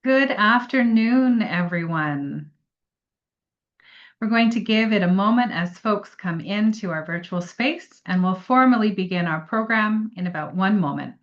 Good afternoon, everyone. We're going to give it a moment as folks come into our virtual space, and we'll formally begin our program in about 1 moment.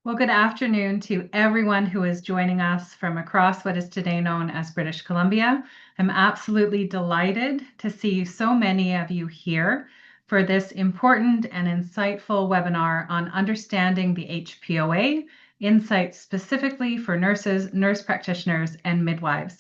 Well, good afternoon to everyone who is joining us from across what is today known as British Columbia. I'm absolutely delighted to see so many of you here for this important and insightful webinar on understanding the HPOA, insights specifically for nurses, nurse practitioners, and midwives.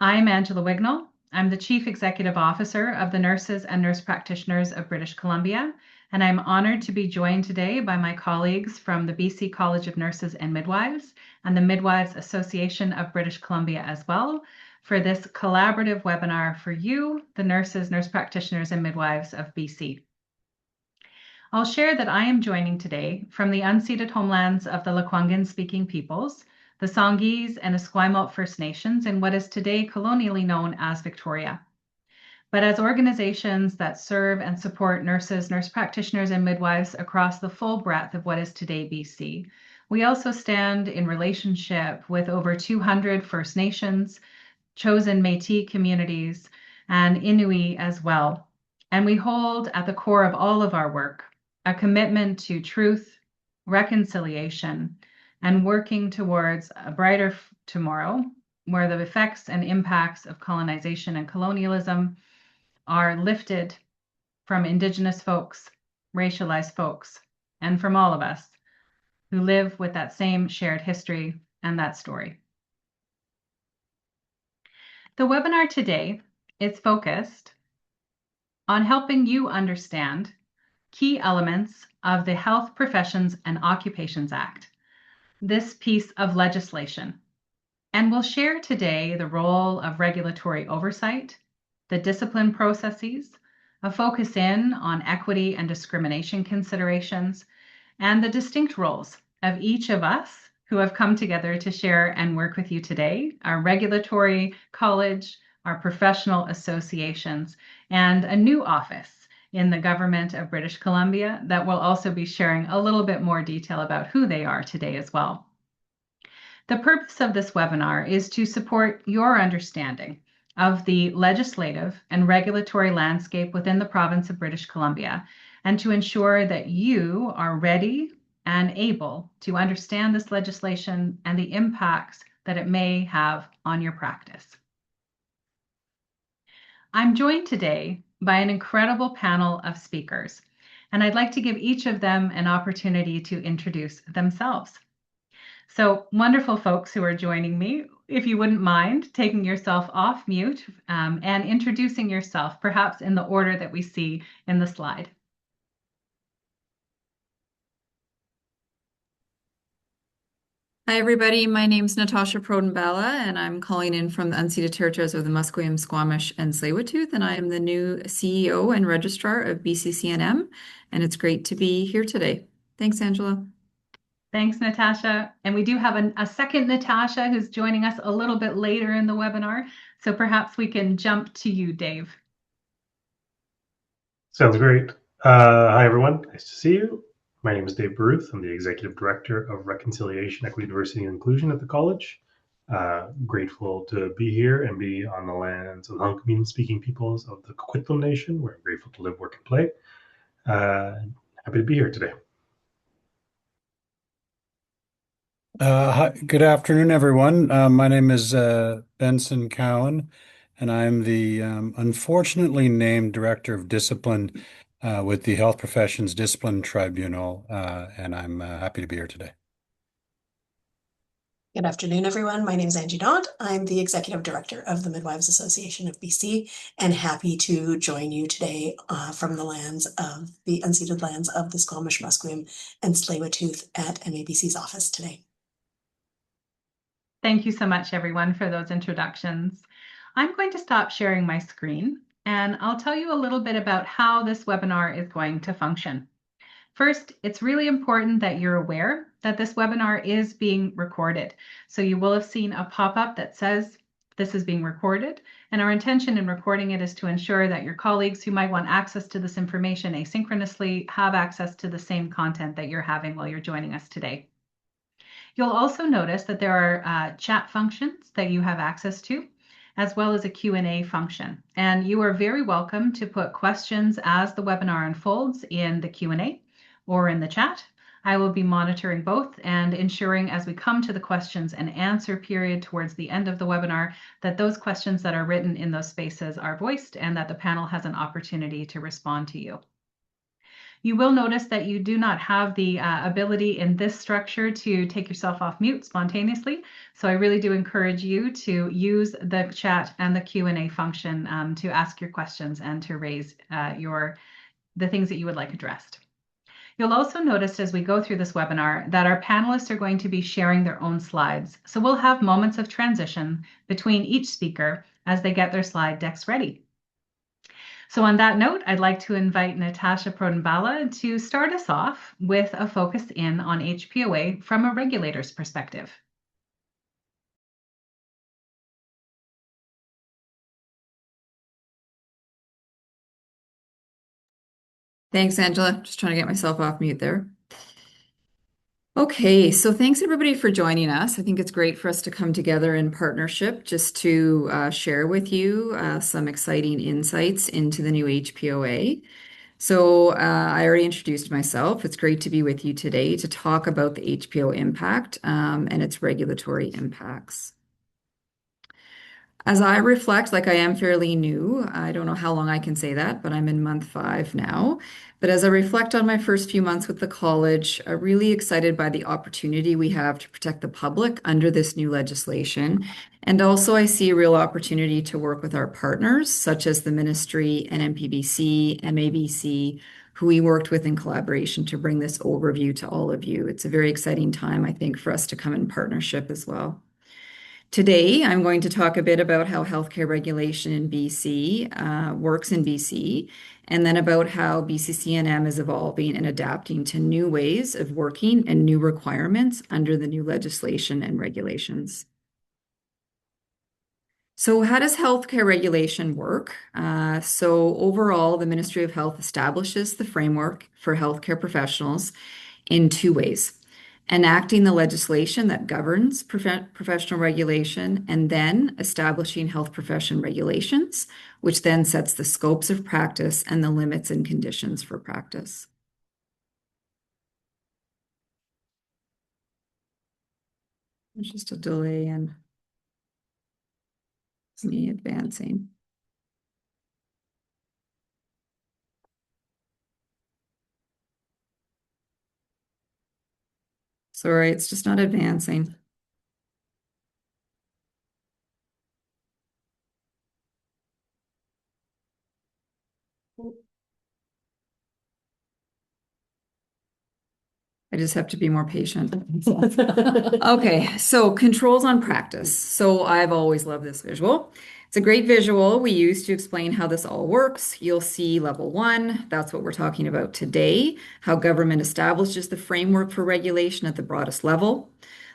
I'm Angela Wignall. I'm the Chief Executive Officer of the Nurses and Nurse Practitioners of British Columbia, and I'm honored to be joined today by my colleagues from the BC College of Nurses and Midwives and the Midwives Association of British Columbia as well for this collaborative webinar for you, the nurses, nurse practitioners, and midwives of BC. I'll share that I am joining today from the unceded homelands of the Lekwungen-speaking peoples, the Songhees and Esquimalt First Nations in what is today colonially known as Victoria. But as organizations that serve and support nurses, nurse practitioners, and midwives across the full breadth of what is today BC, we also stand in relationship with over 200 First Nations, chosen Métis communities, and Inuit as well. And we hold at the core of all of our work a commitment to truth, reconciliation, and working towards a brighter tomorrow where the effects and impacts of colonization and colonialism are lifted from Indigenous folks, racialized folks, and from all of us who live with that same shared history and that story. The webinar today is focused on helping you understand key elements of the Health Professions and Occupations Act, this piece of legislation. And we'll share today the role of regulatory oversight, the discipline processes, a focus in on equity and discrimination considerations, and the distinct roles of each of us who have come together to share and work with you today, our regulatory college, our professional associations, and a new office in the government of British Columbia that will also be sharing a little bit more detail about who they are today as well. The purpose of this webinar is to support your understanding of the legislative and regulatory landscape within the province of British Columbia, and to ensure that you are ready and able to understand this legislation and the impacts that it may have on your practice. I'm joined today by an incredible panel of speakers, and I'd like to give each of them an opportunity to introduce themselves. So wonderful folks who are joining me, if you wouldn't mind taking yourself off mute and introducing yourself, perhaps in the order that we see in the slide. Hi, everybody. My name is Natasha Prodenbala, and I'm calling in from the unceded territories of the Musqueam, Squamish, and Tsleil-Waututh, and I am the new CEO and registrar of BCCNM, and it's great to be here today. Thanks, Angela. Thanks, Natasha. And we do have a second Natasha who's joining us a little bit later in the webinar, so perhaps we can jump to you, Dave. Sounds great. Hi, everyone. Nice to see you. My name is Dave Baruth. I'm the Executive Director of Reconciliation, Equity, Diversity, and Inclusion at the college. Grateful to be here and be on the lands of the Hunkamin-speaking peoples of the Coquitlam Nation, where I'm grateful to live, work, and play. Happy to be here today. Hi, good afternoon, everyone. My name is Benson Cowan, and I'm the unfortunately named Director of Discipline with the Health Professions Discipline Tribunal, and I'm happy to be here today. Good afternoon, everyone. My name is Angie Daunt. I'm the Executive Director of the Midwives Association of BC, and happy to join you today from the lands of the unceded lands of the Squamish, Musqueam, and Tsleil-Waututh at MABC's office today. Thank you so much, everyone, for those introductions. I'm going to stop sharing my screen and I'll tell you a little bit about how this webinar is going to function. First, it's really important that you're aware that this webinar is being recorded. So you will have seen a pop-up that says this is being recorded, and our intention in recording it is to ensure that your colleagues who might want access to this information asynchronously have access to the same content that you're having while you're joining us today. You'll also notice that there are chat functions that you have access to, as well as a Q&A function. And you are very welcome to put questions as the webinar unfolds in the Q&A or in the chat. I will be monitoring both and ensuring as we come to the questions and answer period towards the end of the webinar that those questions that are written in those spaces are voiced and that the panel has an opportunity to respond to you. You will notice that you do not have the ability in this structure to take yourself off mute spontaneously. So I really do encourage you to use the chat and the Q&A function to ask your questions and to raise the things that you would like addressed. You'll also notice as we go through this webinar that our panelists are going to be sharing their own slides. So we'll have moments of transition between each speaker as they get their slide decks ready. So on that note, I'd like to invite Natasha Prodenbala to start us off with a focus in on HPOA from a regulator's perspective. Thanks, Angela. Just trying to get myself off mute there. Okay, so thanks everybody for joining us. I think it's great for us to come together in partnership just to share with you some exciting insights into the new HPOA. So I already introduced myself. It's great to be with you today to talk about the HPO impact and its regulatory impacts. As I reflect, like I am fairly new, I don't know how long I can say that, but I'm in month 5 now. But as I reflect on my first few months with the college, I'm really excited by the opportunity we have to protect the public under this new legislation. And also I see a real opportunity to work with our partners, such as the ministry, NNPBC, MABC, who we worked with in collaboration to bring this overview to all of you. It's a very exciting time, I think, for us to come in partnership as well. Today, I'm going to talk a bit about how healthcare regulation in BC works in BC, and then about how BCCNM is evolving and adapting to new ways of working and new requirements under the new legislation and regulations. So how does healthcare regulation work? So overall, the Ministry of Health establishes the framework for healthcare professionals in 2 ways. Enacting the legislation that governs professional regulation, and then establishing health profession regulations, which then sets the scopes of practice and the limits and conditions for practice. There's just a delay in me advancing. Sorry, it's just not advancing. I just have to be more patient. Okay, so controls on practice. So I've always loved this visual. It's a great visual we use to explain how this all works. You'll see level 1, that's what we're talking about today, how government establishes the framework for regulation at the broadest level.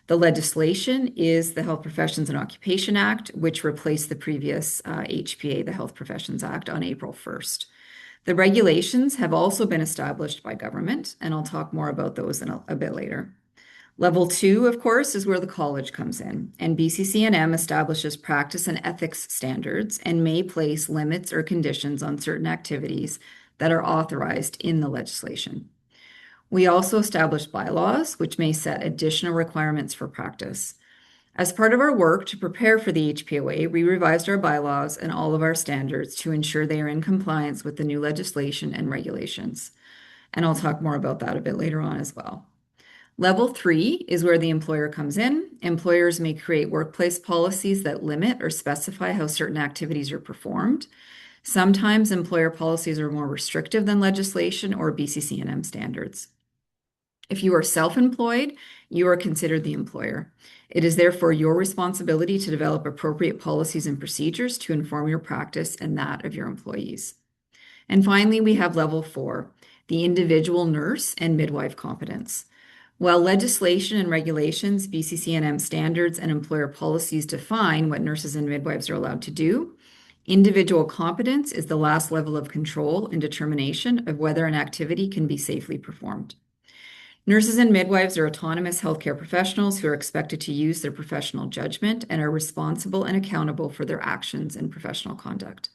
The legislation is the Health Professions and Occupation Act, which replaced the previous HPA, the Health Professions Act, on April 1st. The regulations have also been established by government, and I'll talk more about those in a bit later. Level 2, of course, is where the college comes in, and BCCNM establishes practice and ethics standards and may place limits or conditions on certain activities that are authorized in the legislation. We also establish bylaws, which may set additional requirements for practice. As part of our work to prepare for the HPOA, we revised our bylaws and all of our standards to ensure they are in compliance with the new legislation and regulations. And I'll talk more about that a bit later on as well. Level 3 is where the employer comes in. Employers may create workplace policies that limit or specify how certain activities are performed. Sometimes employer policies are more restrictive than legislation or BCCNM standards. If you are self-employed, you are considered the employer. It is therefore your responsibility to develop appropriate policies and procedures to inform your practice and that of your employees. And finally, we have level 4, the individual nurse and midwife competence. While legislation and regulations, BCCNM standards, and employer policies define what nurses and midwives are allowed to do, individual competence is the last level of control and determination of whether an activity can be safely performed. Nurses and midwives are autonomous healthcare professionals who are expected to use their professional judgment and are responsible and accountable for their actions and professional conduct.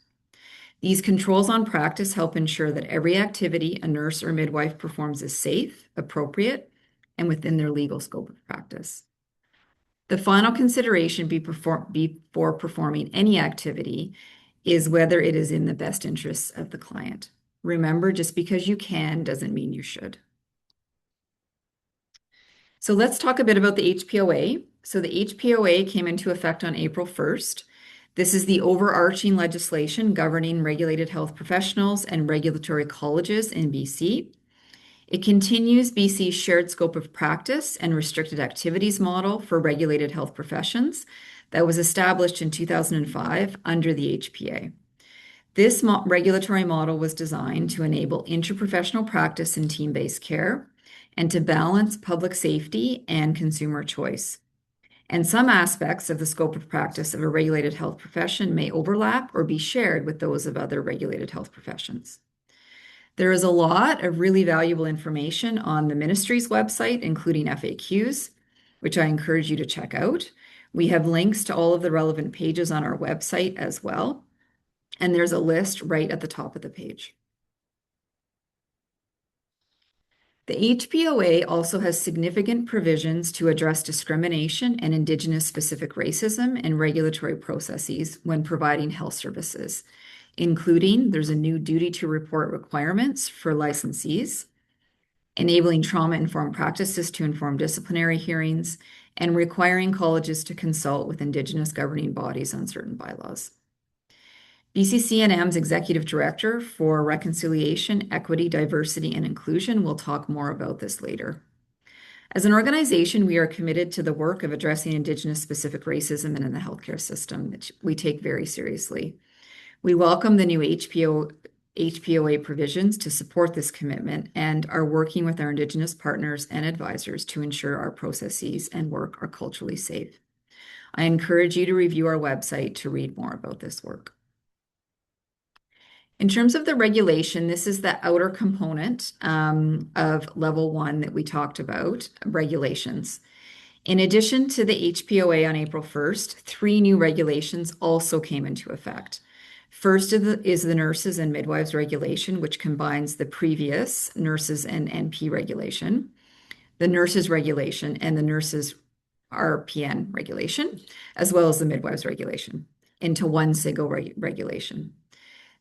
These controls on practice help ensure that every activity a nurse or midwife performs is safe, appropriate, and within their legal scope of practice. The final consideration before performing any activity is whether it is in the best interests of the client. Remember, just because you can doesn't mean you should. So let's talk a bit about the HPOA. So the HPOA came into effect on April 1st. This is the overarching legislation governing regulated health professionals and regulatory colleges in BC. It continues BC's shared scope of practice and restricted activities model for regulated health professions that was established in 2005 under the HPA. This regulatory model was designed to enable interprofessional practice in team-based care and to balance public safety and consumer choice. And some aspects of the scope of practice of a regulated health profession may overlap or be shared with those of other regulated health professions. There is a lot of really valuable information on the ministry's website, including FAQs, which I encourage you to check out. We have links to all of the relevant pages on our website as well, and there's a list right at the top of the page. The HPOA also has significant provisions to address discrimination and Indigenous-specific racism and regulatory processes when providing health services, including there's a new duty to report requirements for licensees, enabling trauma-informed practices to inform disciplinary hearings, and requiring colleges to consult with Indigenous governing bodies on certain bylaws. BCCNM's Executive Director for Reconciliation, Equity, Diversity, and Inclusion will talk more about this later. As an organization, we are committed to the work of addressing Indigenous-specific racism in the healthcare system, which we take very seriously. We welcome the new HPOA provisions to support this commitment and are working with our Indigenous partners and advisors to ensure our processes and work are culturally safe. I encourage you to review our website to read more about this work. In terms of the regulation, this is the outer component of level 1 that we talked about, regulations. In addition to the HPOA on April 1st, 3 new regulations also came into effect. First is the Nurses and Midwives Regulation, which combines the previous Nurses and NP Regulation, the Nurses Regulation, and the Nurses RPN Regulation, as well as the Midwives Regulation, into one single regulation.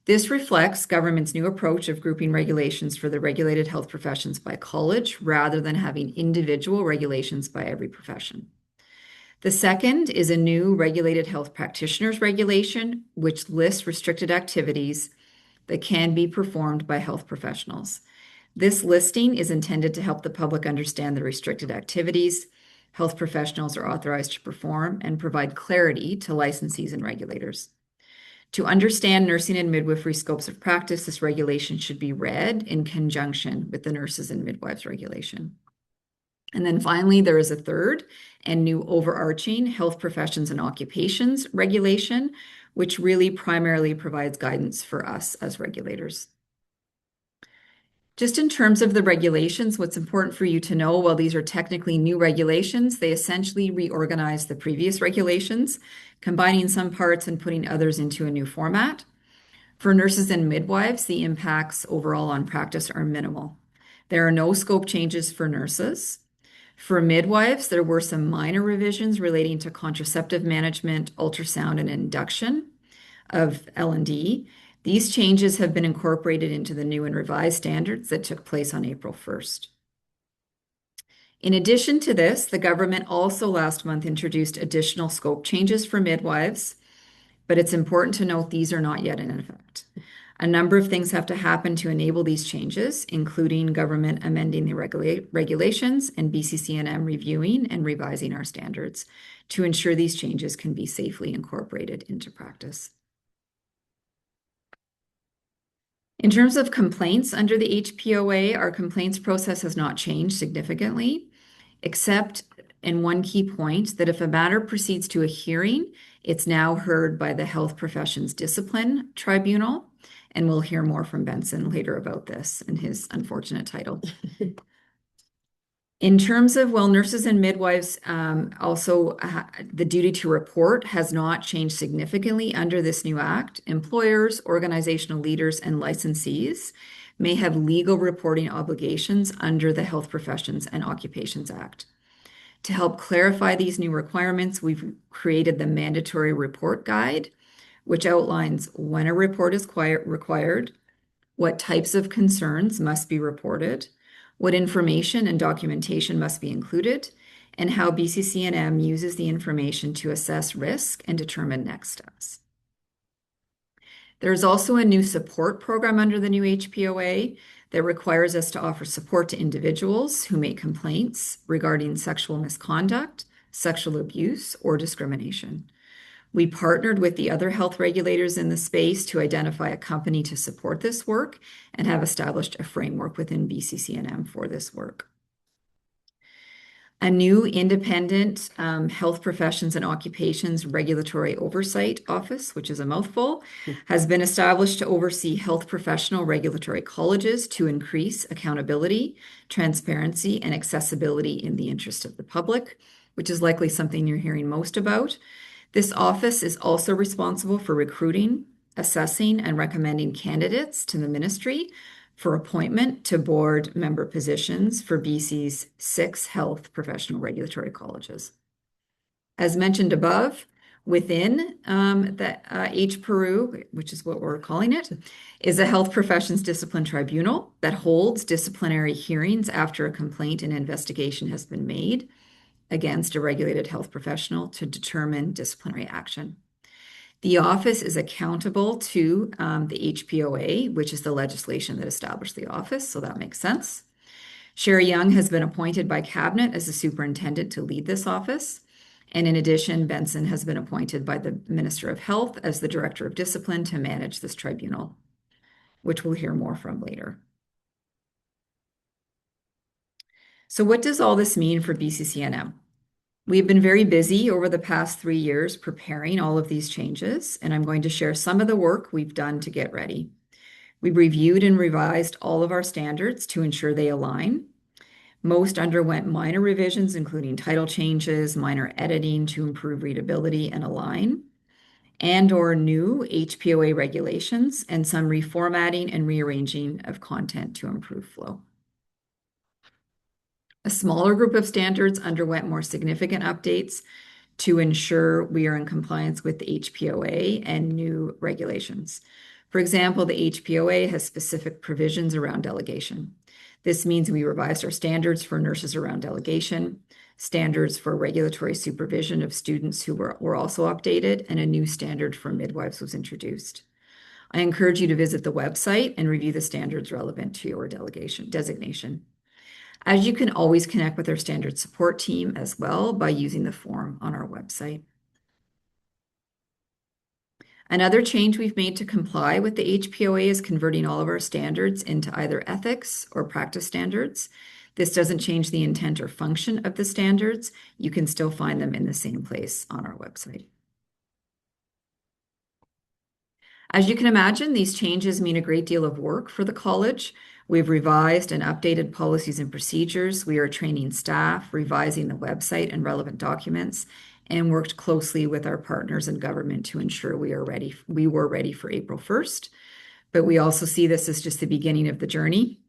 This reflects government's new approach of grouping regulations for the regulated health professions by college rather than having individual regulations by every profession. The second is a new regulated health practitioners regulation, which lists restricted activities that can be performed by health professionals. This listing is intended to help the public understand the restricted activities health professionals are authorized to perform and provide clarity to licensees and regulators. To understand nursing and midwifery scopes of practice, this regulation should be read in conjunction with the Nurses and Midwives Regulation. And then finally, there is a third and new overarching Health Professions and Occupations Regulation, which really primarily provides guidance for us as regulators. Just in terms of the regulations, what's important for you to know, while these are technically new regulations, they essentially reorganize the previous regulations, combining some parts and putting others into a new format. For nurses and midwives, the impacts overall on practice are minimal. There are no scope changes for nurses. For midwives, there were some minor revisions relating to contraceptive management, ultrasound, and induction of L&D. These changes have been incorporated into the new and revised standards that took place on April 1st. In addition to this, the government also last month introduced additional scope changes for midwives, but it's important to note these are not yet in effect. A number of things have to happen to enable these changes, including government amending the regulations and BCCNM reviewing and revising our standards to ensure these changes can be safely incorporated into practice. In terms of complaints under the HPOA, our complaints process has not changed significantly, except in one key point that if a matter proceeds to a hearing, it's now heard by the Health Professions Discipline Tribunal. And we'll hear more from Benson later about this and his unfortunate title. In terms of, well, nurses and midwives, also the duty to report has not changed significantly under this new act. Employers, organizational leaders, and licensees may have legal reporting obligations under the Health Professions and Occupations Act. To help clarify these new requirements, we've created the Mandatory Report Guide, which outlines when a report is required, what types of concerns must be reported, what information and documentation must be included, and how BCCNM uses the information to assess risk and determine next steps. There's also a new support program under the new HPOA that requires us to offer support to individuals who make complaints regarding sexual misconduct, sexual abuse, or discrimination. We partnered with the other health regulators in the space to identify a company to support this work and have established a framework within BCCNM for this work. A new independent Health Professions and Occupations Regulatory Oversight Office, which is a mouthful, has been established to oversee health professional regulatory colleges to increase accountability, transparency, and accessibility in the interest of the public, which is likely something you're hearing most about. This office is also responsible for recruiting, assessing, and recommending candidates to the ministry for appointment to board member positions for BC's 6 health professional regulatory colleges. As mentioned above, within the HPOA, which is what we're calling it, is a Health Professions Discipline Tribunal that holds disciplinary hearings after a complaint and investigation has been made against a regulated health professional to determine disciplinary action. The office is accountable to the HPOA, which is the legislation that established the office, so that makes sense. Sherry Young has been appointed by Cabinet as the superintendent to lead this office. And in addition, Benson has been appointed by the Minister of Health as the Director of Discipline to manage this tribunal, which we'll hear more from later. So what does all this mean for BCCNM? We've been very busy over the past 3 years preparing all of these changes, and I'm going to share some of the work we've done to get ready. We reviewed and revised all of our standards to ensure they align. Most underwent minor revisions, including title changes, minor editing to improve readability and align, and/or new HPOA regulations, and some reformatting and rearranging of content to improve flow. A smaller group of standards underwent more significant updates to ensure we are in compliance with the HPOA and new regulations. For example, the HPOA has specific provisions around delegation. This means we revised our standards for nurses around delegation, standards for regulatory supervision of students who were also updated, and a new standard for midwives was introduced. I encourage you to visit the website and review the standards relevant to your designation. As you can always connect with our standard support team as well by using the form on our website. Another change we've made to comply with the HPOA is converting all of our standards into either ethics or practice standards. This doesn't change the intent or function of the standards. You can still find them in the same place on our website. As you can imagine, these changes mean a great deal of work for the college. We've revised and updated policies and procedures. We are training staff, revising the website and relevant documents, and worked closely with our partners in government to ensure we were ready for April 1st. But we also see this as just the beginning of the journey.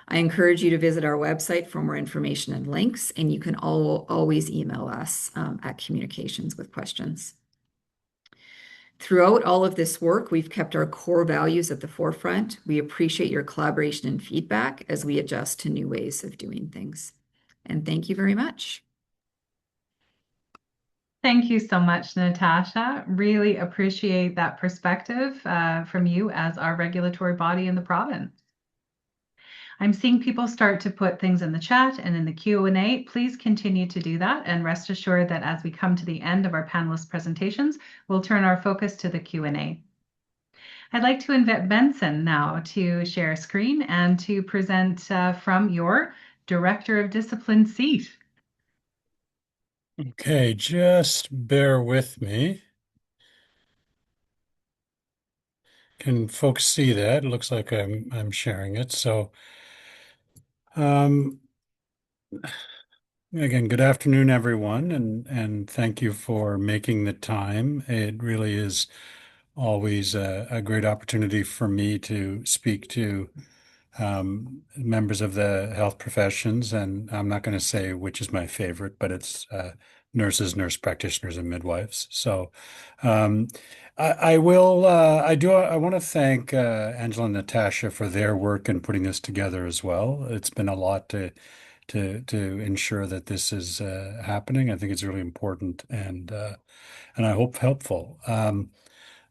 I encourage you to visit our website for more information and links, and you can always email us at communications with questions. Throughout all of this work, we've kept our core values at the forefront. We appreciate your collaboration and feedback as we adjust to new ways of doing things. And thank you very much. Thank you so much, Natasha. Really appreciate that perspective from you as our regulatory body in the province. I'm seeing people start to put things in the chat and in the Q&A. Please continue to do that, and rest assured that as we come to the end of our panelist presentations, we'll turn our focus to the Q&A. I'd like to invite Benson now to share a screen and to present from your Director of Discipline seat. Okay, just bear with me. Can folks see that? It looks like I'm sharing it. So, again, good afternoon, everyone, and thank you for making the time. It really is always a great opportunity for me to speak to members of the health professions, and I'm not going to say which is my favorite, but it's nurses, nurse practitioners, and midwives. So um, I will. I want to thank Angela and Natasha for their work in putting this together as well. It's been a lot to ensure that this is happening. I think it's really important and I hope helpful. Let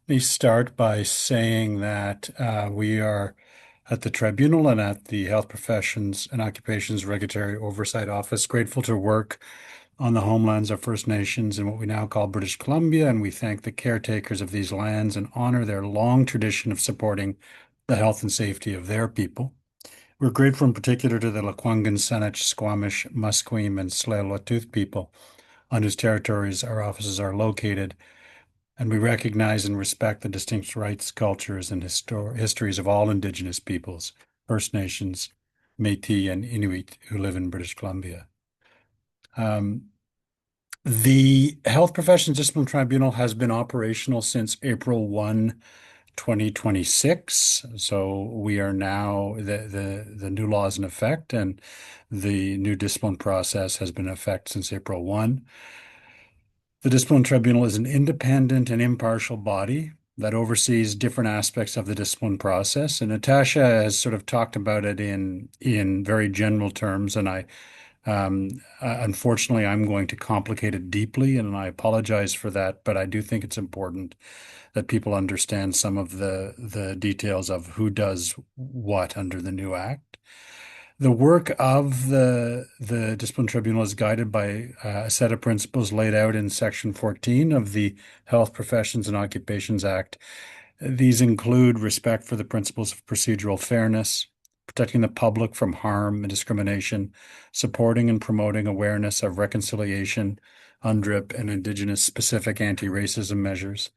me start by saying that we are at the Tribunal and at the Health Professions and Occupations Regulatory Oversight Office grateful to work on the homelands of First Nations in what we now call British Columbia, and we thank the caretakers of these lands and honor their long tradition of supporting the health and safety of their people. We're grateful in particular to the Lekwungen, Saanich, Squamish, Musqueam, and Tsleil-Waututh people on whose territories our offices are located, and we recognize and respect the distinct rights, cultures, and histories of all Indigenous peoples, First Nations, Métis, and Inuit who live in British Columbia. The Health Professions Discipline Tribunal has been operational since April 1, 2026. So we are now, the new law is in effect, and the new discipline process has been in effect since April 1. The Discipline Tribunal is an independent and impartial body that oversees different aspects of the discipline process. And Natasha has sort of talked about it in very general terms, and unfortunately, I'm going to complicate it deeply, and I apologize for that, but I do think it's important that people understand some of the details of who does what under the new act. The work of the Discipline Tribunal is guided by a set of principles laid out in Section 14 of the Health Professions and Occupations Act. These include respect for the principles of procedural fairness, protecting the public from harm and discrimination, supporting and promoting awareness of reconciliation, UNDRIP, and Indigenous specific anti-racism measures,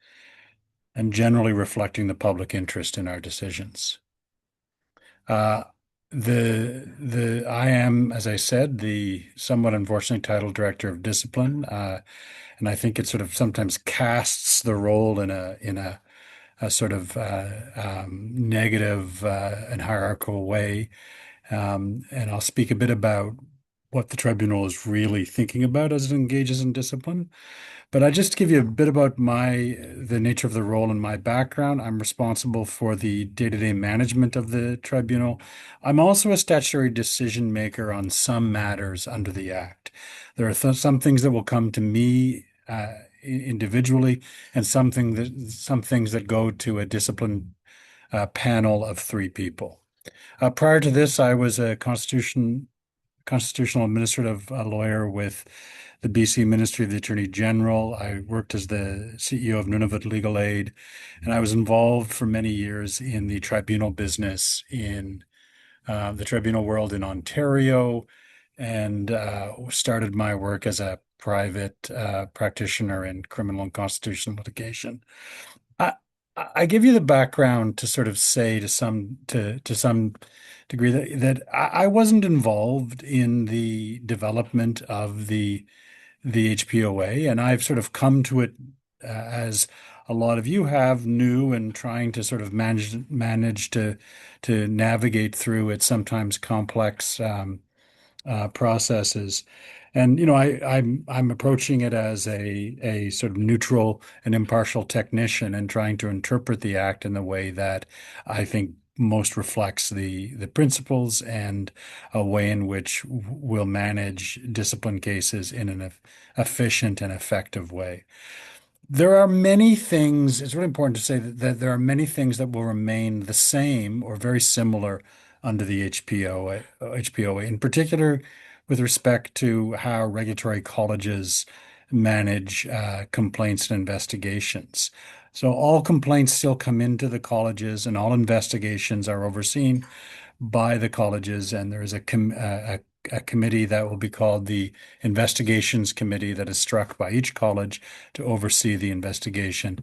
and generally reflecting the public interest in our decisions. I am, as I said, the somewhat unfortunately titled Director of Discipline, and I think it sort of sometimes casts the role in a sort of negative and hierarchical way. And I'll speak a bit about what the tribunal is really thinking about as it engages in discipline. But I just give you a bit about the nature of the role and my background. I'm responsible for the day-to-day management of the tribunal. I'm also a statutory decision maker on some matters under the Act. There are some things that will come to me individually, and some things that go to a discipline panel of 3 people. Prior to this, I was a constitutional administrative lawyer with the BC Ministry of the Attorney General. I worked as the CEO of Nunavut Legal Aid, and I was involved for many years in the tribunal business in the tribunal world in Ontario, and started my work as a private practitioner in criminal and constitutional litigation. I give you the background to sort of say to some degree that I wasn't involved in the development of the HPOA, and I've sort of come to it as a lot of you have, new and trying to sort of manage to navigate through its sometimes complex processes. And I'm approaching it as a sort of neutral and impartial technician and trying to interpret the act in the way that I think most reflects the principles and a way in which we'll manage discipline cases in an efficient and effective way. There are many things, it's really important to say that there are many things that will remain the same or very similar under the HPOA, in particular with respect to how regulatory colleges manage complaints and investigations. So all complaints still come into the colleges and all investigations are overseen by the colleges, and there is a committee that will be called the Investigations Committee that is struck by each college to oversee the investigation.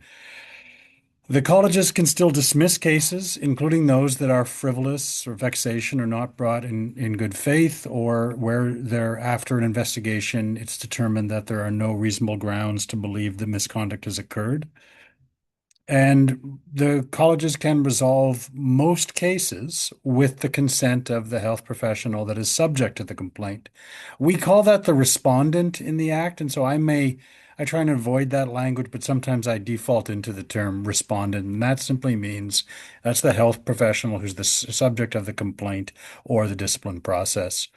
The colleges can still dismiss cases, including those that are frivolous or vexation or not brought in good faith, or where they're after an investigation, it's determined that there are no reasonable grounds to believe that misconduct has occurred. And the colleges can resolve most cases with the consent of the health professional that is subject to the complaint. We call that the respondent in the Act, and so I try and avoid that language, but sometimes I default into the term respondent, and that simply means that's the health professional who's the subject of the complaint or the discipline process.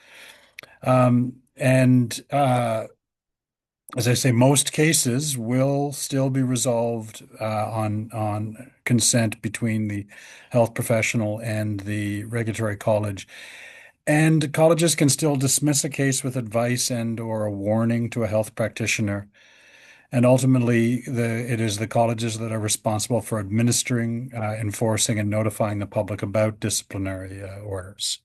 As I say, most cases will still be resolved on consent between the health professional and the regulatory college. And colleges can still dismiss a case with advice and or a warning to a health practitioner. And ultimately, it is the colleges that are responsible for administering, enforcing, and notifying the public about disciplinary orders.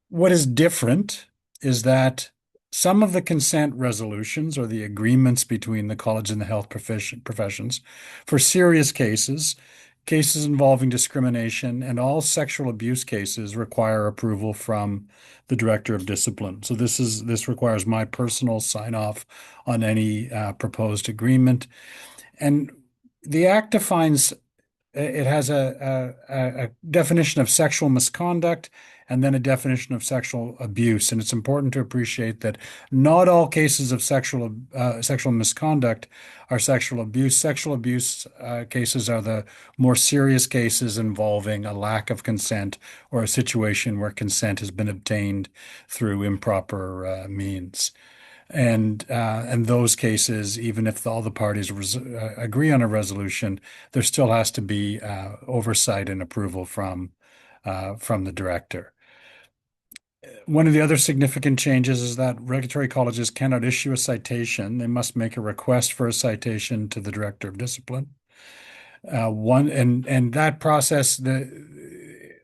What is different is that some of the consent resolutions or the agreements between the college and the health professions for serious cases, cases involving discrimination, and all sexual abuse cases require approval from the director of discipline. So this requires my personal sign off on any proposed agreement. And the Act defines it has a definition of sexual misconduct and then a definition of sexual abuse. And it's important to appreciate that not all cases of sexual misconduct are sexual abuse. Sexual abuse cases are the more serious cases involving a lack of consent or a situation where consent has been obtained through improper means. And those cases, even if all the parties agree on a resolution, there still has to be oversight and approval from the director. One of the other significant changes is that regulatory colleges cannot issue a citation. They must make a request for a citation to the director of discipline. And that process, in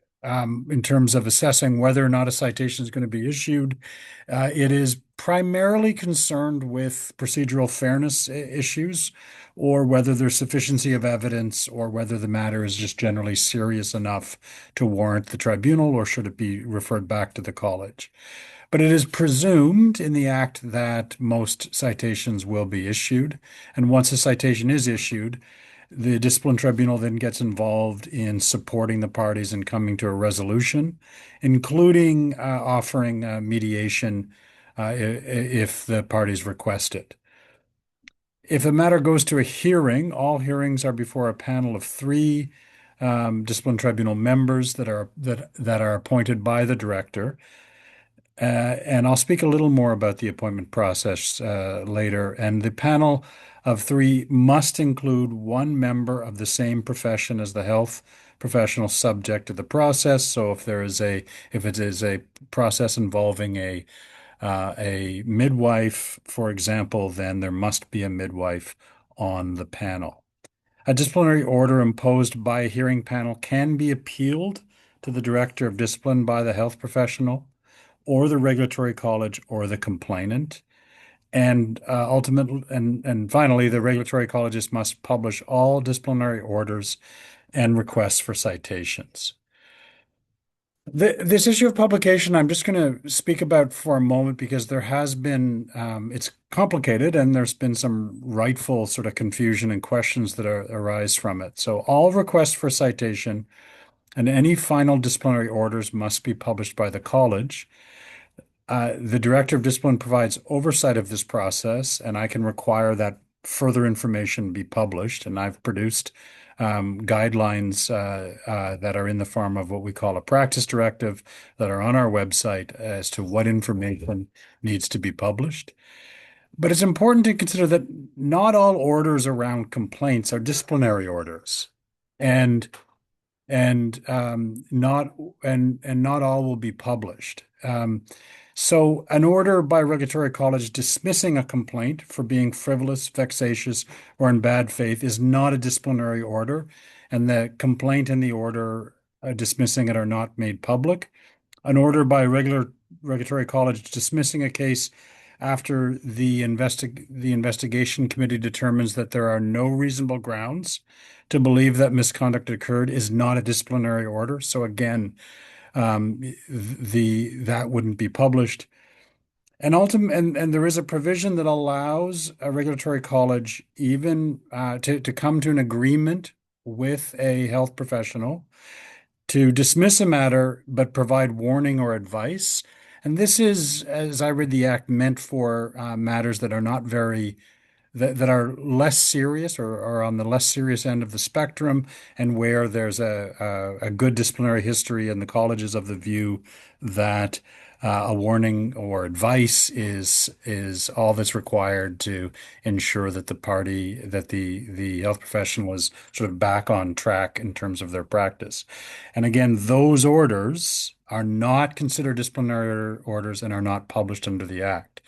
terms of assessing whether or not a citation is going to be issued, it is primarily concerned with procedural fairness issues, or whether there's sufficiency of evidence, or whether the matter is just generally serious enough to warrant the tribunal, or should it be referred back to the college. But it is presumed in the Act that most citations will be issued. And once a citation is issued, the discipline tribunal then gets involved in supporting the parties and coming to a resolution, including offering mediation if the parties request it. If a matter goes to a hearing, all hearings are before a panel of 3 discipline tribunal members that are appointed by the director. And I'll speak a little more about the appointment process later. And the panel of 3 must include 1 member of the same profession as the health professional subject to the process. So if it is a process involving a midwife, for example, then there must be a midwife on the panel. A disciplinary order imposed by a hearing panel can be appealed to the director of discipline by the health professional, or the regulatory college, or the complainant. And ultimately, and finally, the regulatory colleges must publish all disciplinary orders and requests for citations. This issue of publication, I'm just going to speak about for a moment because there has been, it's complicated, and there's been some rightful sort of confusion and questions that arise from it. So all requests for citation and any final disciplinary orders must be published by the college. The director of discipline provides oversight of this process, and I can require that further information be published, and I've produced guidelines that are in the form of what we call a practice directive that are on our website as to what information needs to be published. But it's important to consider that not all orders around complaints are disciplinary orders, and not all will be published. So an order by regulatory college dismissing a complaint for being frivolous, vexatious, or in bad faith is not a disciplinary order, and the complaint and the order dismissing it are not made public. An order by regulatory college dismissing a case after the investigation committee determines that there are no reasonable grounds to believe that misconduct occurred is not a disciplinary order. So again, that wouldn't be published. And there is a provision that allows a regulatory college even to come to an agreement with a health professional to dismiss a matter but provide warning or advice. And this is, as I read the act, meant for matters that are not very that are less serious or on the less serious end of the spectrum, and where there's a good disciplinary history, and the college is of the view that a warning or advice is all that's required to ensure that the health professional is sort of back on track in terms of their practice. And again, those orders are not considered disciplinary orders and are not published under the Act.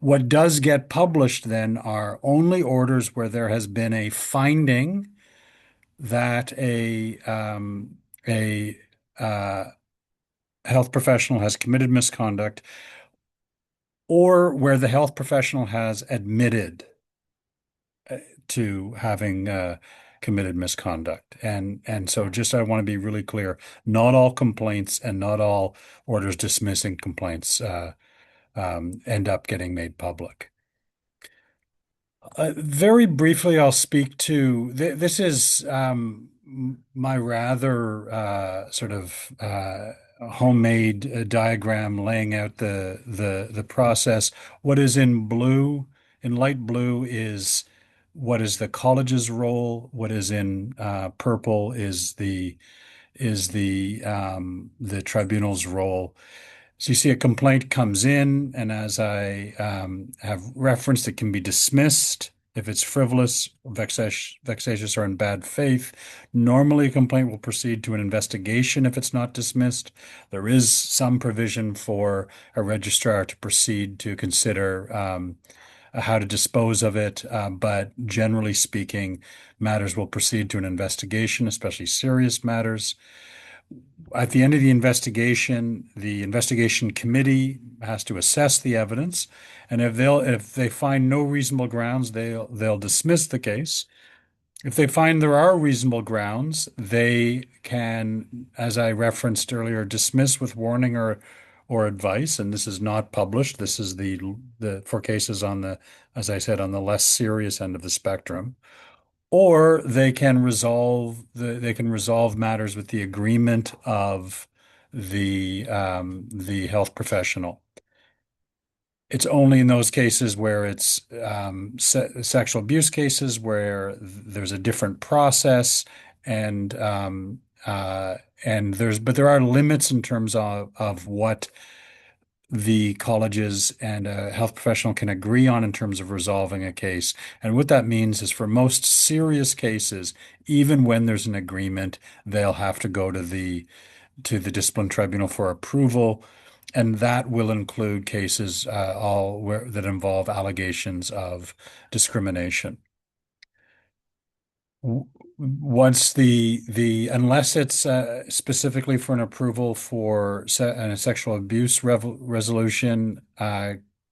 What does get published then are only orders where there has been a finding that a health professional has committed misconduct, or where the health professional has admitted to having committed misconduct. And so just I want to be really clear, not all complaints and not all orders dismissing complaints end up getting made public. Very briefly, I'll speak to this is my rather sort of homemade diagram laying out the process. What is in blue, in light blue, is what is the college's role. What is in purple is the tribunal's role. So you see a complaint comes in, and as I have referenced, it can be dismissed if it's frivolous, vexatious, or in bad faith. Normally, a complaint will proceed to an investigation if it's not dismissed. There is some provision for a registrar to proceed to consider how to dispose of it, but generally speaking, matters will proceed to an investigation, especially serious matters. At the end of the investigation committee has to assess the evidence, and if they find no reasonable grounds, they'll dismiss the case. If they find there are reasonable grounds, they can, as I referenced earlier, dismiss with warning or advice, and this is not published. This is the for cases on the, as I said, on the less serious end of the spectrum. Or they can resolve matters with the agreement of the health professional. It's only in those cases where it's sexual abuse cases where there's a different process, and there are limits in terms of what the colleges and a health professional can agree on in terms of resolving a case. And what that means is for most serious cases, even when there's an agreement, they'll have to go to the discipline tribunal for approval. And that will include cases that involve allegations of discrimination. Once unless it's specifically for an approval for a sexual abuse resolution,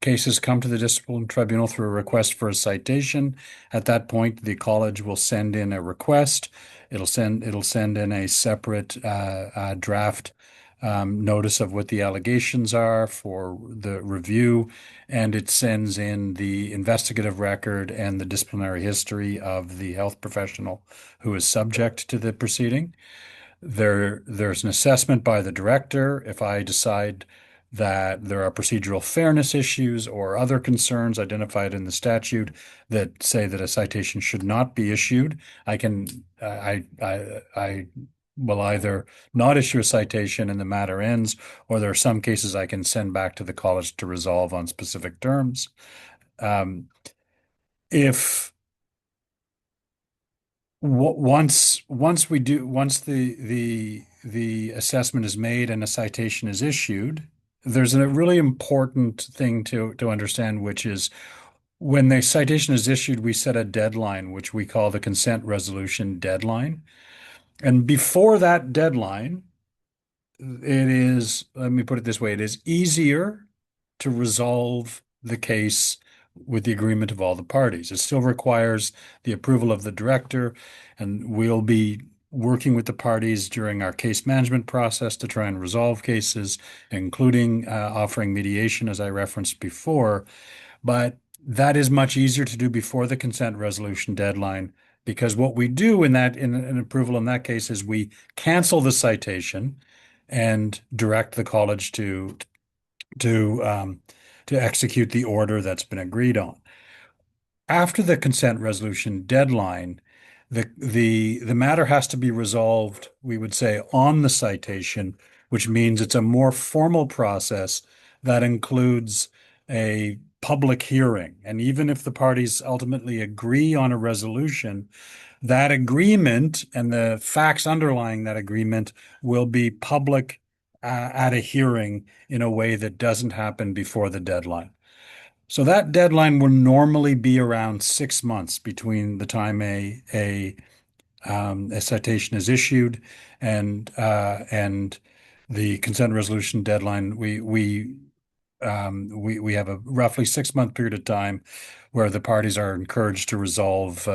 cases come to the discipline tribunal through a request for a citation. At that point, the college will send in a request. It'll send in a separate draft notice of what the allegations are for the review, and it sends in the investigative record and the disciplinary history of the health professional who is subject to the proceeding. There's an assessment by the director. If I decide that there are procedural fairness issues or other concerns identified in the statute that say that a citation should not be issued, I will either not issue a citation and the matter ends, or there are some cases I can send back to the college to resolve on specific terms. If once the assessment is made and a citation is issued, there's a really important thing to understand, which is when the citation is issued, we set a deadline, which we call the consent resolution deadline. And before that deadline, let me put it this way, it is easier to resolve the case with the agreement of all the parties. It still requires the approval of the director, and we'll be working with the parties during our case management process to try and resolve cases, including offering mediation, as I referenced before. But that is much easier to do before the consent resolution deadline, because what we do in an approval in that case is we cancel the citation and direct the college to execute the order that's been agreed on. After the consent resolution deadline, the matter has to be resolved, we would say, on the citation, which means it's a more formal process that includes a public hearing. And even if the parties ultimately agree on a resolution, that agreement and the facts underlying that agreement will be public at a hearing in a way that doesn't happen before the deadline. So that deadline will normally be around 6 months between the time a citation is issued and the consent resolution deadline. We have a roughly 6 month period of time where the parties are encouraged to resolve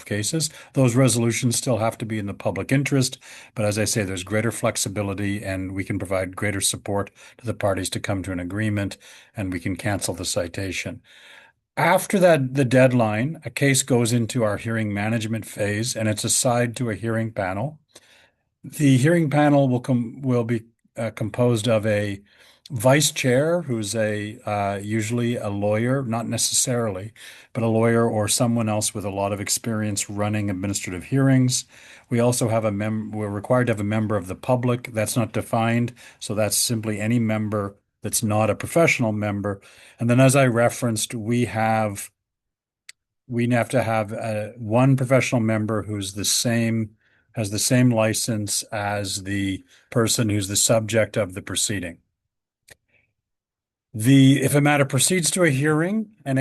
cases. Those resolutions still have to be in the public interest, but as I say, there's greater flexibility and we can provide greater support to the parties to come to an agreement, and we can cancel the citation. After the deadline, a case goes into our hearing management phase, and it's assigned to a hearing panel. The hearing panel will be composed of a vice chair, who's usually a lawyer, not necessarily, but a lawyer or someone else with a lot of experience running administrative hearings. We also have we're required to have a member of the public. That's not defined, so that's simply any member that's not a professional member. And then, as I referenced, we have to have one professional member has the same license as the person who's the subject of the proceeding. If a matter proceeds to a hearing and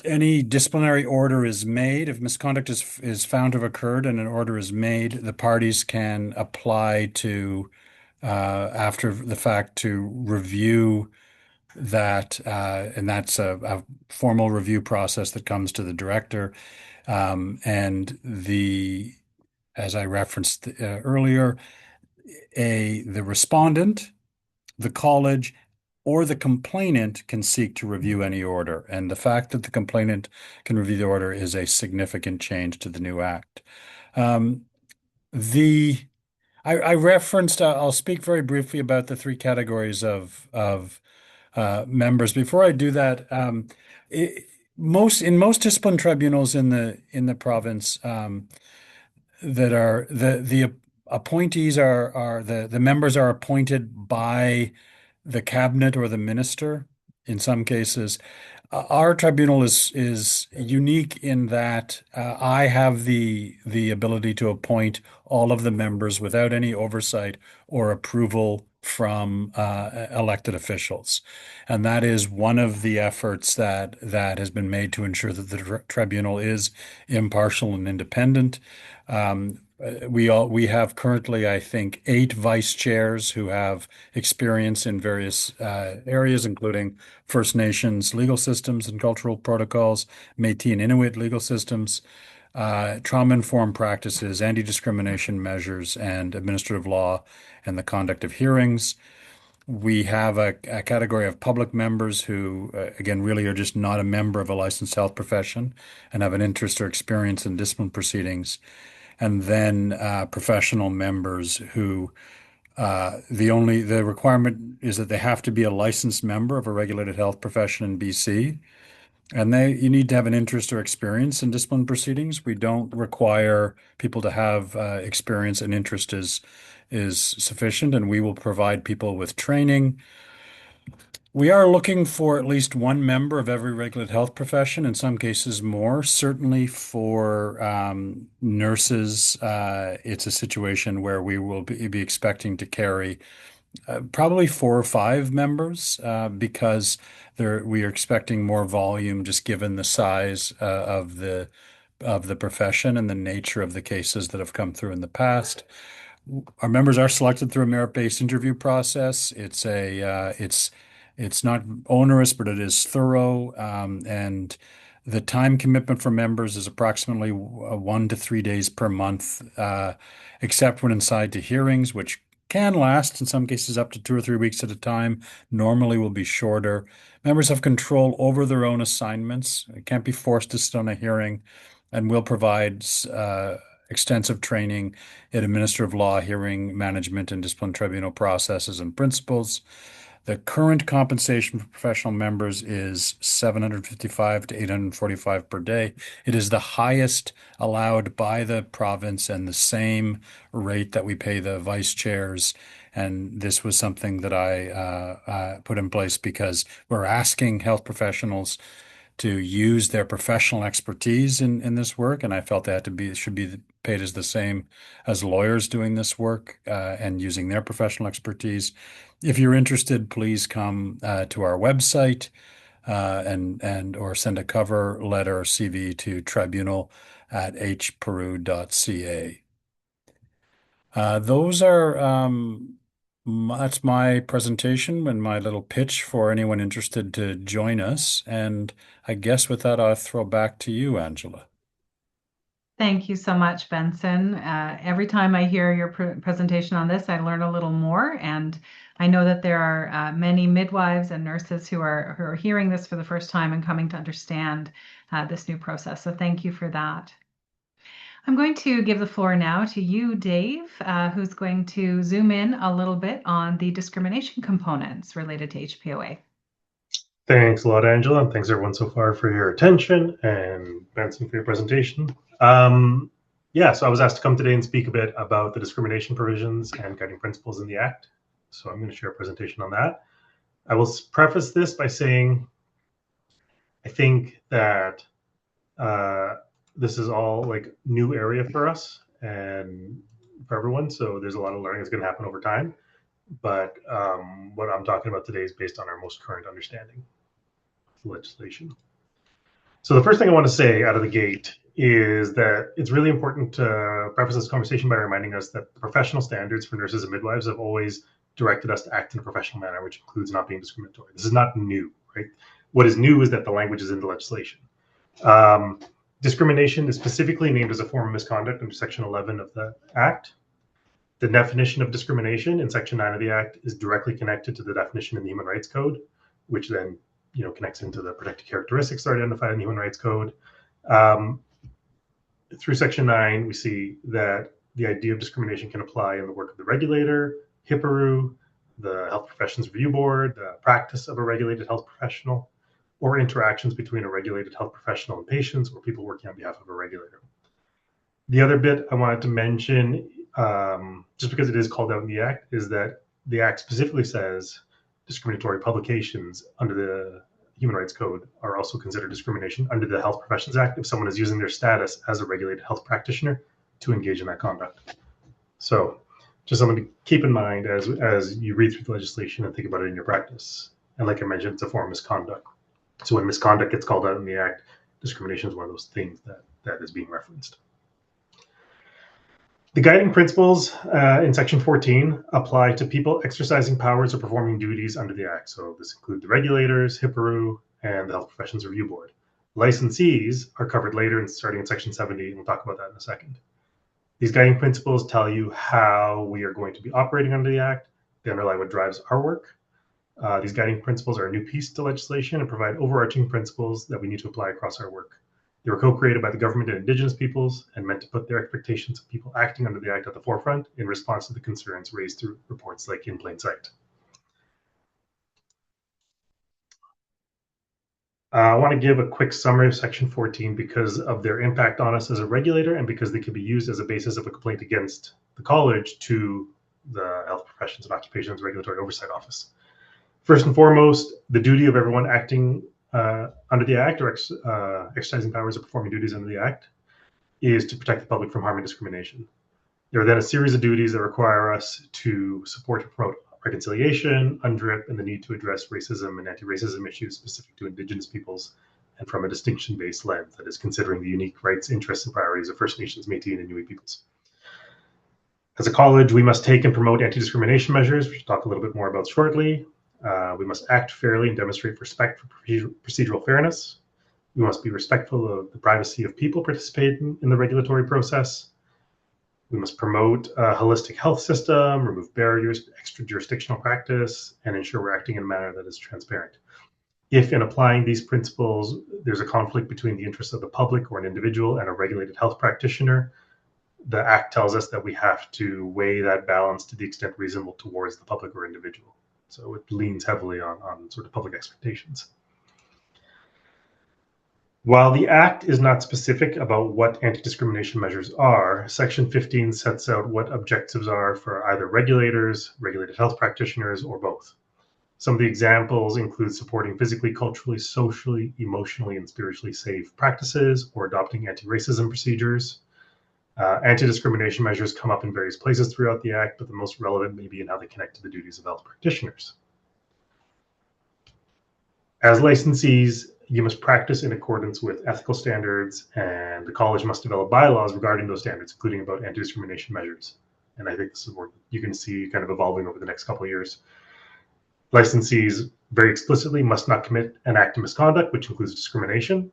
any disciplinary order is made, if misconduct is found to have occurred and an order is made, the parties can apply to after the fact to review that, and that's a formal review process that comes to the director. As I referenced earlier, the respondent, the college, or the complainant can seek to review any order. And the fact that the complainant can review the order is a significant change to the new act. I referenced, I'll speak very briefly about the three categories of members. Before I do that, in most discipline tribunals in the province, the appointees are the members are appointed by the cabinet or the minister in some cases. Our tribunal is unique in that I have the ability to appoint all of the members without any oversight or approval from elected officials. And that is one of the efforts that has been made to ensure that the tribunal is impartial and independent. We have currently, I think, 8 vice chairs who have experience in various areas, including First Nations legal systems and cultural protocols, Métis and Inuit legal systems, trauma-informed practices, anti-discrimination measures, and administrative law and the conduct of hearings. We have a category of public members who, again, really are just not a member of a licensed health profession and have an interest or experience in discipline proceedings. And then professional members who The requirement is that they have to be a licensed member of a regulated health profession in BC, and you need to have an interest or experience in discipline proceedings. We don't require people to have experience, and interest is sufficient, and we will provide people with training. We are looking for at least one member of every regulated health profession, in some cases more. Certainly for nurses, it's a situation where we will be expecting to carry probably 4 or 5 members because we are expecting more volume just given the size of the profession and the nature of the cases that have come through in the past. Our members are selected through a merit-based interview process. It's not onerous, but it is thorough, and the time commitment for members is approximately 1 to 3 days per month, except when inside to hearings, which can last in some cases up to 2 or 3 weeks at a time. Normally will be shorter. Members have control over their own assignments. It can't be forced to sit on a hearing, and will provide extensive training in administrative law, hearing management, and discipline tribunal processes and principles. The current compensation for professional members is $755 to $845 per day. It is the highest allowed by the province and the same rate that we pay the vice chairs. And this was something that I put in place because we're asking health professionals to use their professional expertise in this work, and I felt that should be paid as the same as lawyers doing this work and using their professional expertise. If you're interested, please come to our website or send a cover letter or CV to tribunal@hperu.ca. That's my presentation and my little pitch for anyone interested to join us. And I guess with that, I'll throw back to you, Angela. Thank you so much, Benson. Every time I hear your presentation on this, I learn a little more. And I know that there are many midwives and nurses who are hearing this for the first time and coming to understand this new process. So thank you for that. I'm going to give the floor now to you, Dave, who's going to zoom in a little bit on the discrimination components related to HPOA. Thanks a lot, Angela, and thanks everyone so far for your attention, and Benson for your presentation. So I was asked to come today and speak a bit about the discrimination provisions and guiding principles in the Act. So I'm going to share a presentation on that. I will preface this by saying I think that this is all like new area for us and for everyone. So there's a lot of learning that's going to happen over time. But what I'm talking about today is based on our most current understanding of legislation. So the first thing I want to say out of the gate is that it's really important to preface this conversation by reminding us that the professional standards for nurses and midwives have always directed us to act in a professional manner, which includes not being discriminatory. This is not new, right? What is new is that the language is in the legislation. Discrimination is specifically named as a form of misconduct under Section 11 of the Act. The definition of discrimination in Section 9 of the Act is directly connected to the definition in the Human Rights Code, which then connects into the protected characteristics that are identified in the Human Rights Code. Through Section 9, we see that the idea of discrimination can apply in the work of the regulator, HPOA, the Health Professions Review Board, the practice of a regulated health professional, or interactions between a regulated health professional and patients, or people working on behalf of a regulator. The other bit I wanted to mention, just because it is called out in the Act, is that the Act specifically says discriminatory publications under the Human Rights Code are also considered discrimination under the Health Professions Act if someone is using their status as a regulated health practitioner to engage in that conduct. So just something to keep in mind as you read through the legislation and think about it in your practice. And like I mentioned, it's a form of misconduct. So when misconduct gets called out in the Act, discrimination is one of those things that is being referenced. The guiding principles in Section 14 apply to people exercising powers or performing duties under the Act. So this includes the regulators, HPOA, and the Health Professions Review Board. Licensees are covered later and starting in Section 70, and we'll talk about that in a second. These guiding principles tell you how we are going to be operating under the Act. They underlie what drives our work. These guiding principles are a new piece to legislation and provide overarching principles that we need to apply across our work. They were co-created by the government and Indigenous peoples and meant to put their expectations of people acting under the Act at the forefront in response to the concerns raised through reports like In Plain Sight. I want to give a quick summary of Section 14 because of their impact on us as a regulator and because they can be used as a basis of a complaint against the college to the Health Professions and Occupations Regulatory Oversight Office. First and foremost, the duty of everyone acting under the Act or exercising powers or performing duties under the Act is to protect the public from harm and discrimination. There are then a series of duties that require us to support and promote reconciliation, UNDRIP, and the need to address racism and anti-racism issues specific to Indigenous peoples and from a distinction-based lens that is considering the unique rights, interests, and priorities of First Nations, Métis, and Inuit peoples. As a college, we must take and promote anti-discrimination measures, which we'll talk a little bit more about shortly. We must act fairly and demonstrate respect for procedural fairness. We must be respectful of the privacy of people participating in the regulatory process. We must promote a holistic health system, remove barriers to extra-jurisdictional practice, and ensure we're acting in a manner that is transparent. If in applying these principles, there's a conflict between the interests of the public or an individual and a regulated health practitioner, the Act tells us that we have to weigh that balance to the extent reasonable towards the public or individual. So it leans heavily on sort of public expectations. While the Act is not specific about what anti-discrimination measures are, Section 15 sets out what objectives are for either regulators, regulated health practitioners, or both. Some of the examples include supporting physically, culturally, socially, emotionally, and spiritually safe practices or adopting anti-racism procedures. Anti-discrimination measures come up in various places throughout the Act, but the most relevant may be in how they connect to the duties of health practitioners. As licensees, you must practice in accordance with ethical standards, and the college must develop bylaws regarding those standards, including about anti-discrimination measures. And I think this is what you can see kind of evolving over the next couple of years. Licensees very explicitly must not commit an act of misconduct, which includes discrimination.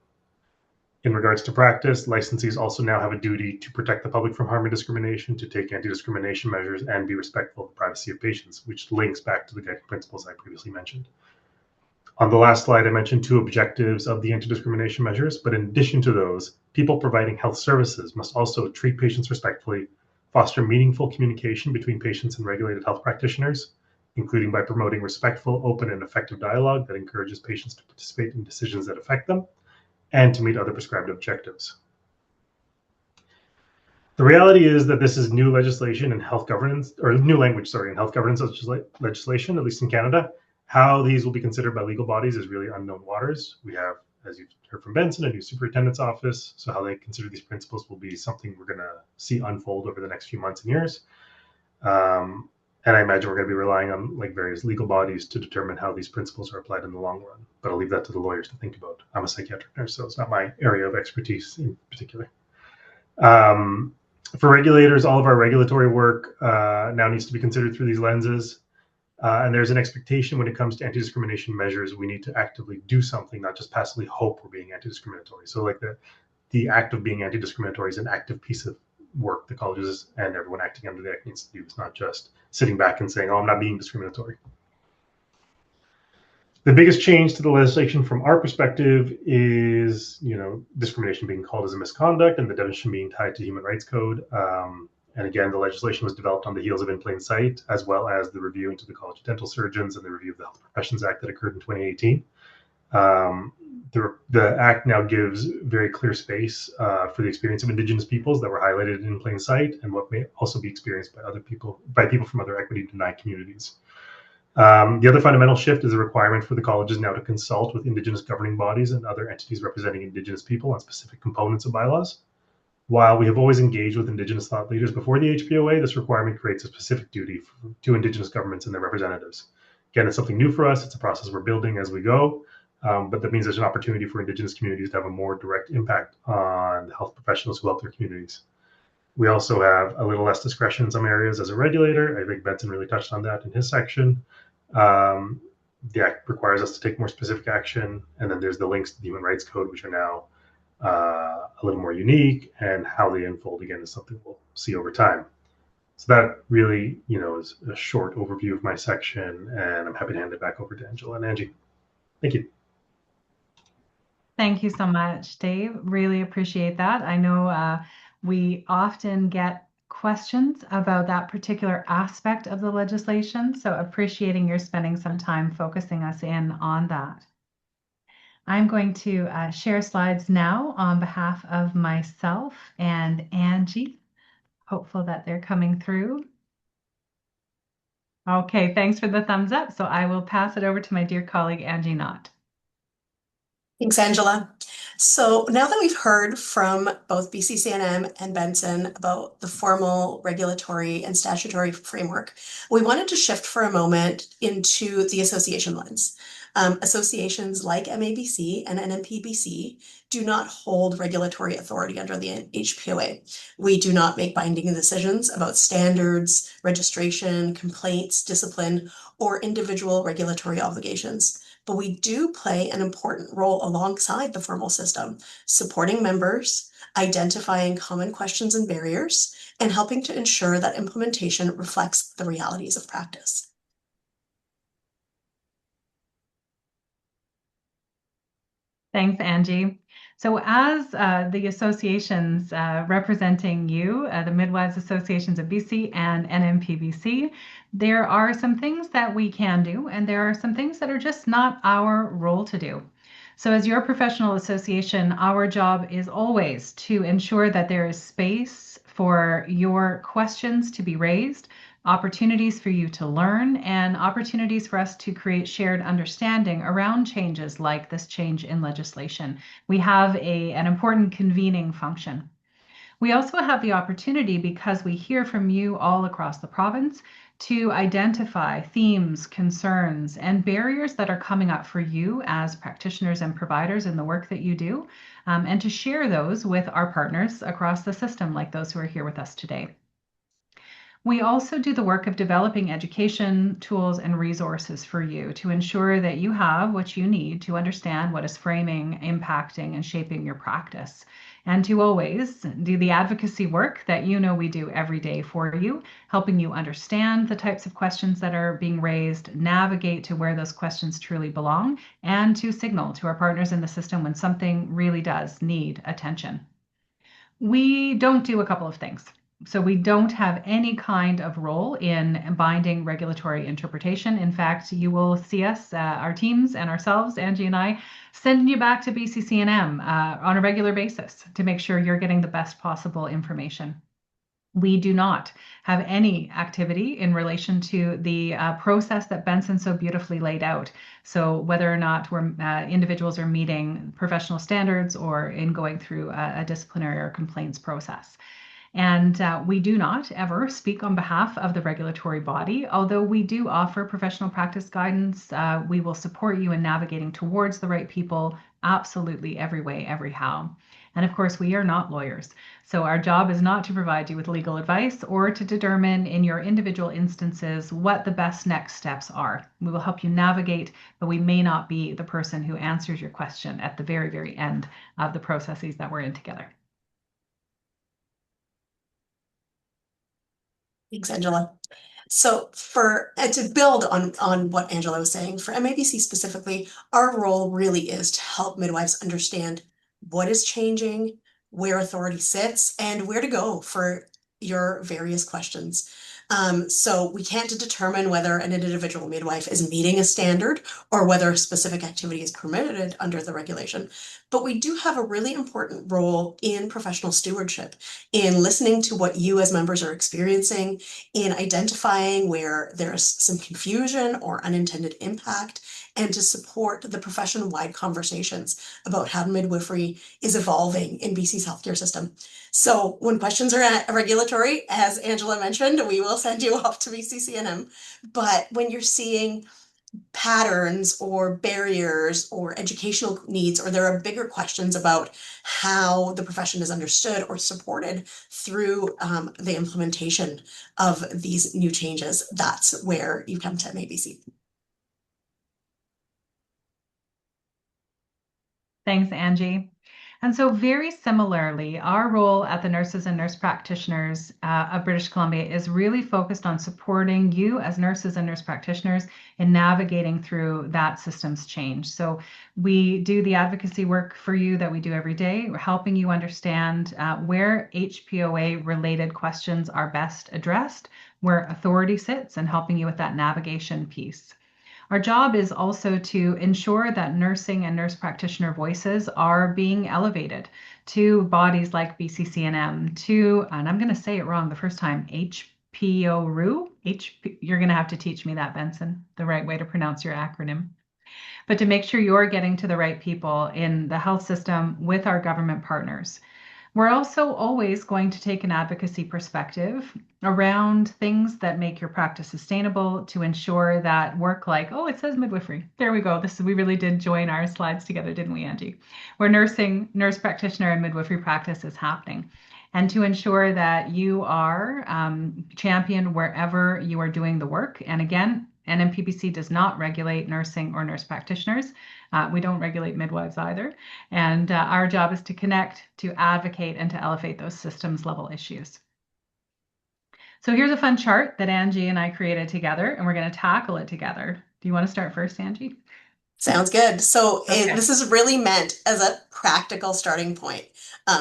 In regards to practice, licensees also now have a duty to protect the public from harm and discrimination, to take anti-discrimination measures, and be respectful of the privacy of patients, which links back to the guiding principles I previously mentioned. On the last slide, I mentioned two objectives of the anti-discrimination measures, but in addition to those, people providing health services must also treat patients respectfully, foster meaningful communication between patients and regulated health practitioners, including by promoting respectful, open, and effective dialogue that encourages patients to participate in decisions that affect them, and to meet other prescribed objectives. The reality is that this is new legislation in health governance, or new language, in health governance legislation, at least in Canada. How these will be considered by legal bodies is really unknown waters. We have, as you've heard from Benson, a new superintendent's office. So how they consider these principles will be something we're going to see unfold over the next few months and years. And I imagine we're going to be relying on various legal bodies to determine how these principles are applied in the long run. But I'll leave that to the lawyers to think about. I'm a psychiatric nurse, so it's not my area of expertise in particular. For regulators, all of our regulatory work now needs to be considered through these lenses. And there's an expectation when it comes to anti-discrimination measures, we need to actively do something, not just passively hope we're being anti-discriminatory. So the act of being anti-discriminatory is an active piece of work the colleges and everyone acting under the Act needs to do. It's not just sitting back and saying, oh, I'm not being discriminatory. The biggest change to the legislation from our perspective is, discrimination being called as a misconduct and the definition being tied to Human Rights Code. And again, the legislation was developed on the heels of In Plain Sight, as well as the review into the College of Dental Surgeons and the review of the Health Professions Act that occurred in 2018. The Act now gives very clear space for the experience of Indigenous peoples that were highlighted in Plain Sight and what may also be experienced by people from other equity-denied communities. The other fundamental shift is a requirement for the colleges now to consult with Indigenous governing bodies and other entities representing Indigenous people on specific components of bylaws. While we have always engaged with Indigenous thought leaders before the HPOA, this requirement creates a specific duty to Indigenous governments and their representatives. Again, it's something new for us. It's a process we're building as we go, but that means there's an opportunity for Indigenous communities to have a more direct impact on the health professionals who help their communities. We also have a little less discretion in some areas as a regulator. I think Benson really touched on that in his section. The Act requires us to take more specific action, and then there's the links to the Human Rights Code, which are now a little more unique, and how they unfold again is something we'll see over time. So that really, is a short overview of my section, and I'm happy to hand it back over to Angela and Angie. Thank you. Thank you so much, Dave. Really appreciate that. I know we often get questions about that particular aspect of the legislation, so appreciating your spending some time focusing us in on that. I'm going to share slides now on behalf of myself and Angie. Hopeful that they're coming through. Okay, thanks for the thumbs up. So I will pass it over to my dear colleague, Angie Knott. Thanks, Angela. So now that we've heard from both BCCNM and Benson about the formal regulatory and statutory framework, we wanted to shift for a moment into the association lens. Associations like MABC and NNPBC do not hold regulatory authority under the HPOA. We do not make binding decisions about standards, registration, complaints, discipline, or individual regulatory obligations. But we do play an important role alongside the formal system, supporting members, identifying common questions and barriers, and helping to ensure that implementation reflects the realities of practice. Thanks, Angie. So as the associations representing you, the Midwives Associations of BC and NNPBC, there are some things that we can do, and there are some things that are just not our role to do. So as your professional association, our job is always to ensure that there is space for your questions to be raised, opportunities for you to learn, and opportunities for us to create shared understanding around changes like this change in legislation. We have an important convening function. We also have the opportunity, because we hear from you all across the province, to identify themes, concerns, and barriers that are coming up for you as practitioners and providers in the work that you do, and to share those with our partners across the system, like those who are here with us today. We also do the work of developing education tools and resources for you to ensure that you have what you need to understand what is framing, impacting, and shaping your practice, and to always do the advocacy work that you know we do every day for you, helping you understand the types of questions that are being raised, navigate to where those questions truly belong, and to signal to our partners in the system when something really does need attention. We don't do a couple of things. So we don't have any kind of role in binding regulatory interpretation. In fact, you will see us, our teams and ourselves, Angie and I, sending you back to BCCNM on a regular basis to make sure you're getting the best possible information. We do not have any activity in relation to the process that Benson so beautifully laid out. So whether or not individuals are meeting professional standards or in going through a disciplinary or complaints process. And we do not ever speak on behalf of the regulatory body, although we do offer professional practice guidance. We will support you in navigating towards the right people, absolutely every way, every how. And of course, we are not lawyers. So our job is not to provide you with legal advice or to determine in your individual instances what the best next steps are. We will help you navigate, but we may not be the person who answers your question at the very, very end of the processes that we're in together. Thanks, Angela. So to build on what Angela was saying, for MABC specifically, our role really is to help midwives understand what is changing, where authority sits, and where to go for your various questions. So we can't determine whether an individual midwife is meeting a standard or whether a specific activity is permitted under the regulation. But we do have a really important role in professional stewardship, in listening to what you as members are experiencing, in identifying where there's some confusion or unintended impact, and to support the profession-wide conversations about how midwifery is evolving in BC's healthcare system. So when questions are regulatory, as Angela mentioned, we will send you off to BCCNM. But when you're seeing patterns or barriers or educational needs, or there are bigger questions about how the profession is understood or supported through the implementation of these new changes, that's where you come to MABC. Thanks, Angie. And so, very similarly, our role at the Nurses and Nurse Practitioners of British Columbia is really focused on supporting you as nurses and nurse practitioners in navigating through that systems change. So, we do the advocacy work for you that we do every day. We're helping you understand where HPOA related questions are best addressed, where authority sits, and helping you with that navigation piece. Our job is also to ensure that nursing and nurse practitioner voices are being elevated to bodies like BCCNM, to, and I'm going to say it wrong the first time, HPOA. You're going to have to teach me that, Benson, the right way to pronounce your acronym. But to make sure you're getting to the right people in the health system with our government partners. We're also always going to take an advocacy perspective around things that make your practice sustainable to ensure that work like, oh, it says midwifery. There we go. We really did join our slides together, didn't we, Angie? Where nursing, nurse practitioner, and midwifery practice is happening. And to ensure that you are championed wherever you are doing the work. And again, NNPBC does not regulate nursing or nurse practitioners. We don't regulate midwives either. And our job is to connect, to advocate, and to elevate those systems level issues. So here's a fun chart that Angie and I created together, and we're going to tackle it together. Do you want to start first, Angie? Sounds good. So Okay. this is really meant as a practical starting point.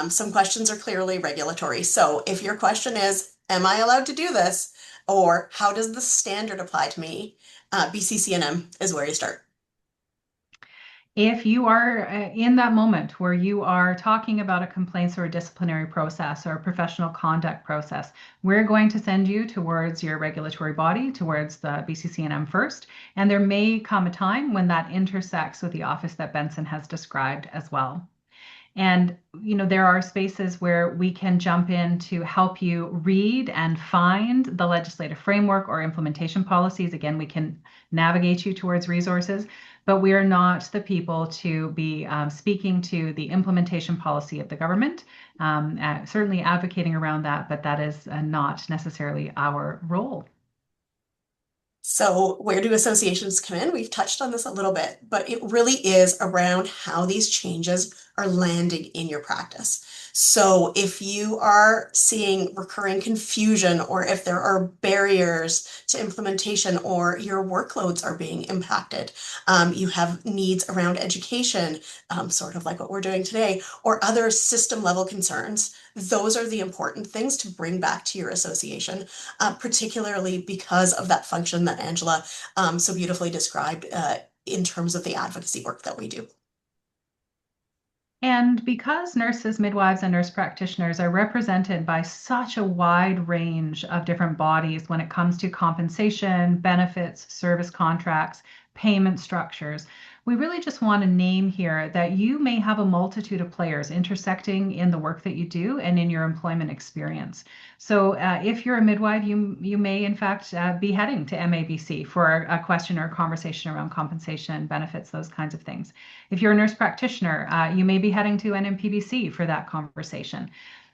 Some questions are clearly regulatory. So if your question is, am I allowed to do this? Or how does the standard apply to me? BCCNM is where you start. If you are in that moment where you are talking about a complaints or a disciplinary process or a professional conduct process, we're going to send you towards your regulatory body, towards the BCCNM first. And there may come a time when that intersects with the office that Benson has described as well. And there are spaces where we can jump in to help you read and find the legislative framework or implementation policies. Again, we can navigate you towards resources, but we are not the people to be speaking to the implementation policy of the government, certainly advocating around that, but that is not necessarily our role. So where do associations come in? We've touched on this a little bit, but it really is around how these changes are landing in your practice. So if you are seeing recurring confusion, or if there are barriers to implementation, or your workloads are being impacted, you have needs around education, sort of like what we're doing today, or other system level concerns, those are the important things to bring back to your association, particularly because of that function that Angela so beautifully described in terms of the advocacy work that we do. And because nurses, midwives, and nurse practitioners are represented by such a wide range of different bodies when it comes to compensation, benefits, service contracts, payment structures, we really just want to name here that you may have a multitude of players intersecting in the work that you do and in your employment experience. So if you're a midwife, you may in fact be heading to MABC for a question or a conversation around compensation, benefits, those kinds of things. If you're a nurse practitioner, you may be heading to NNPBC for that conversation.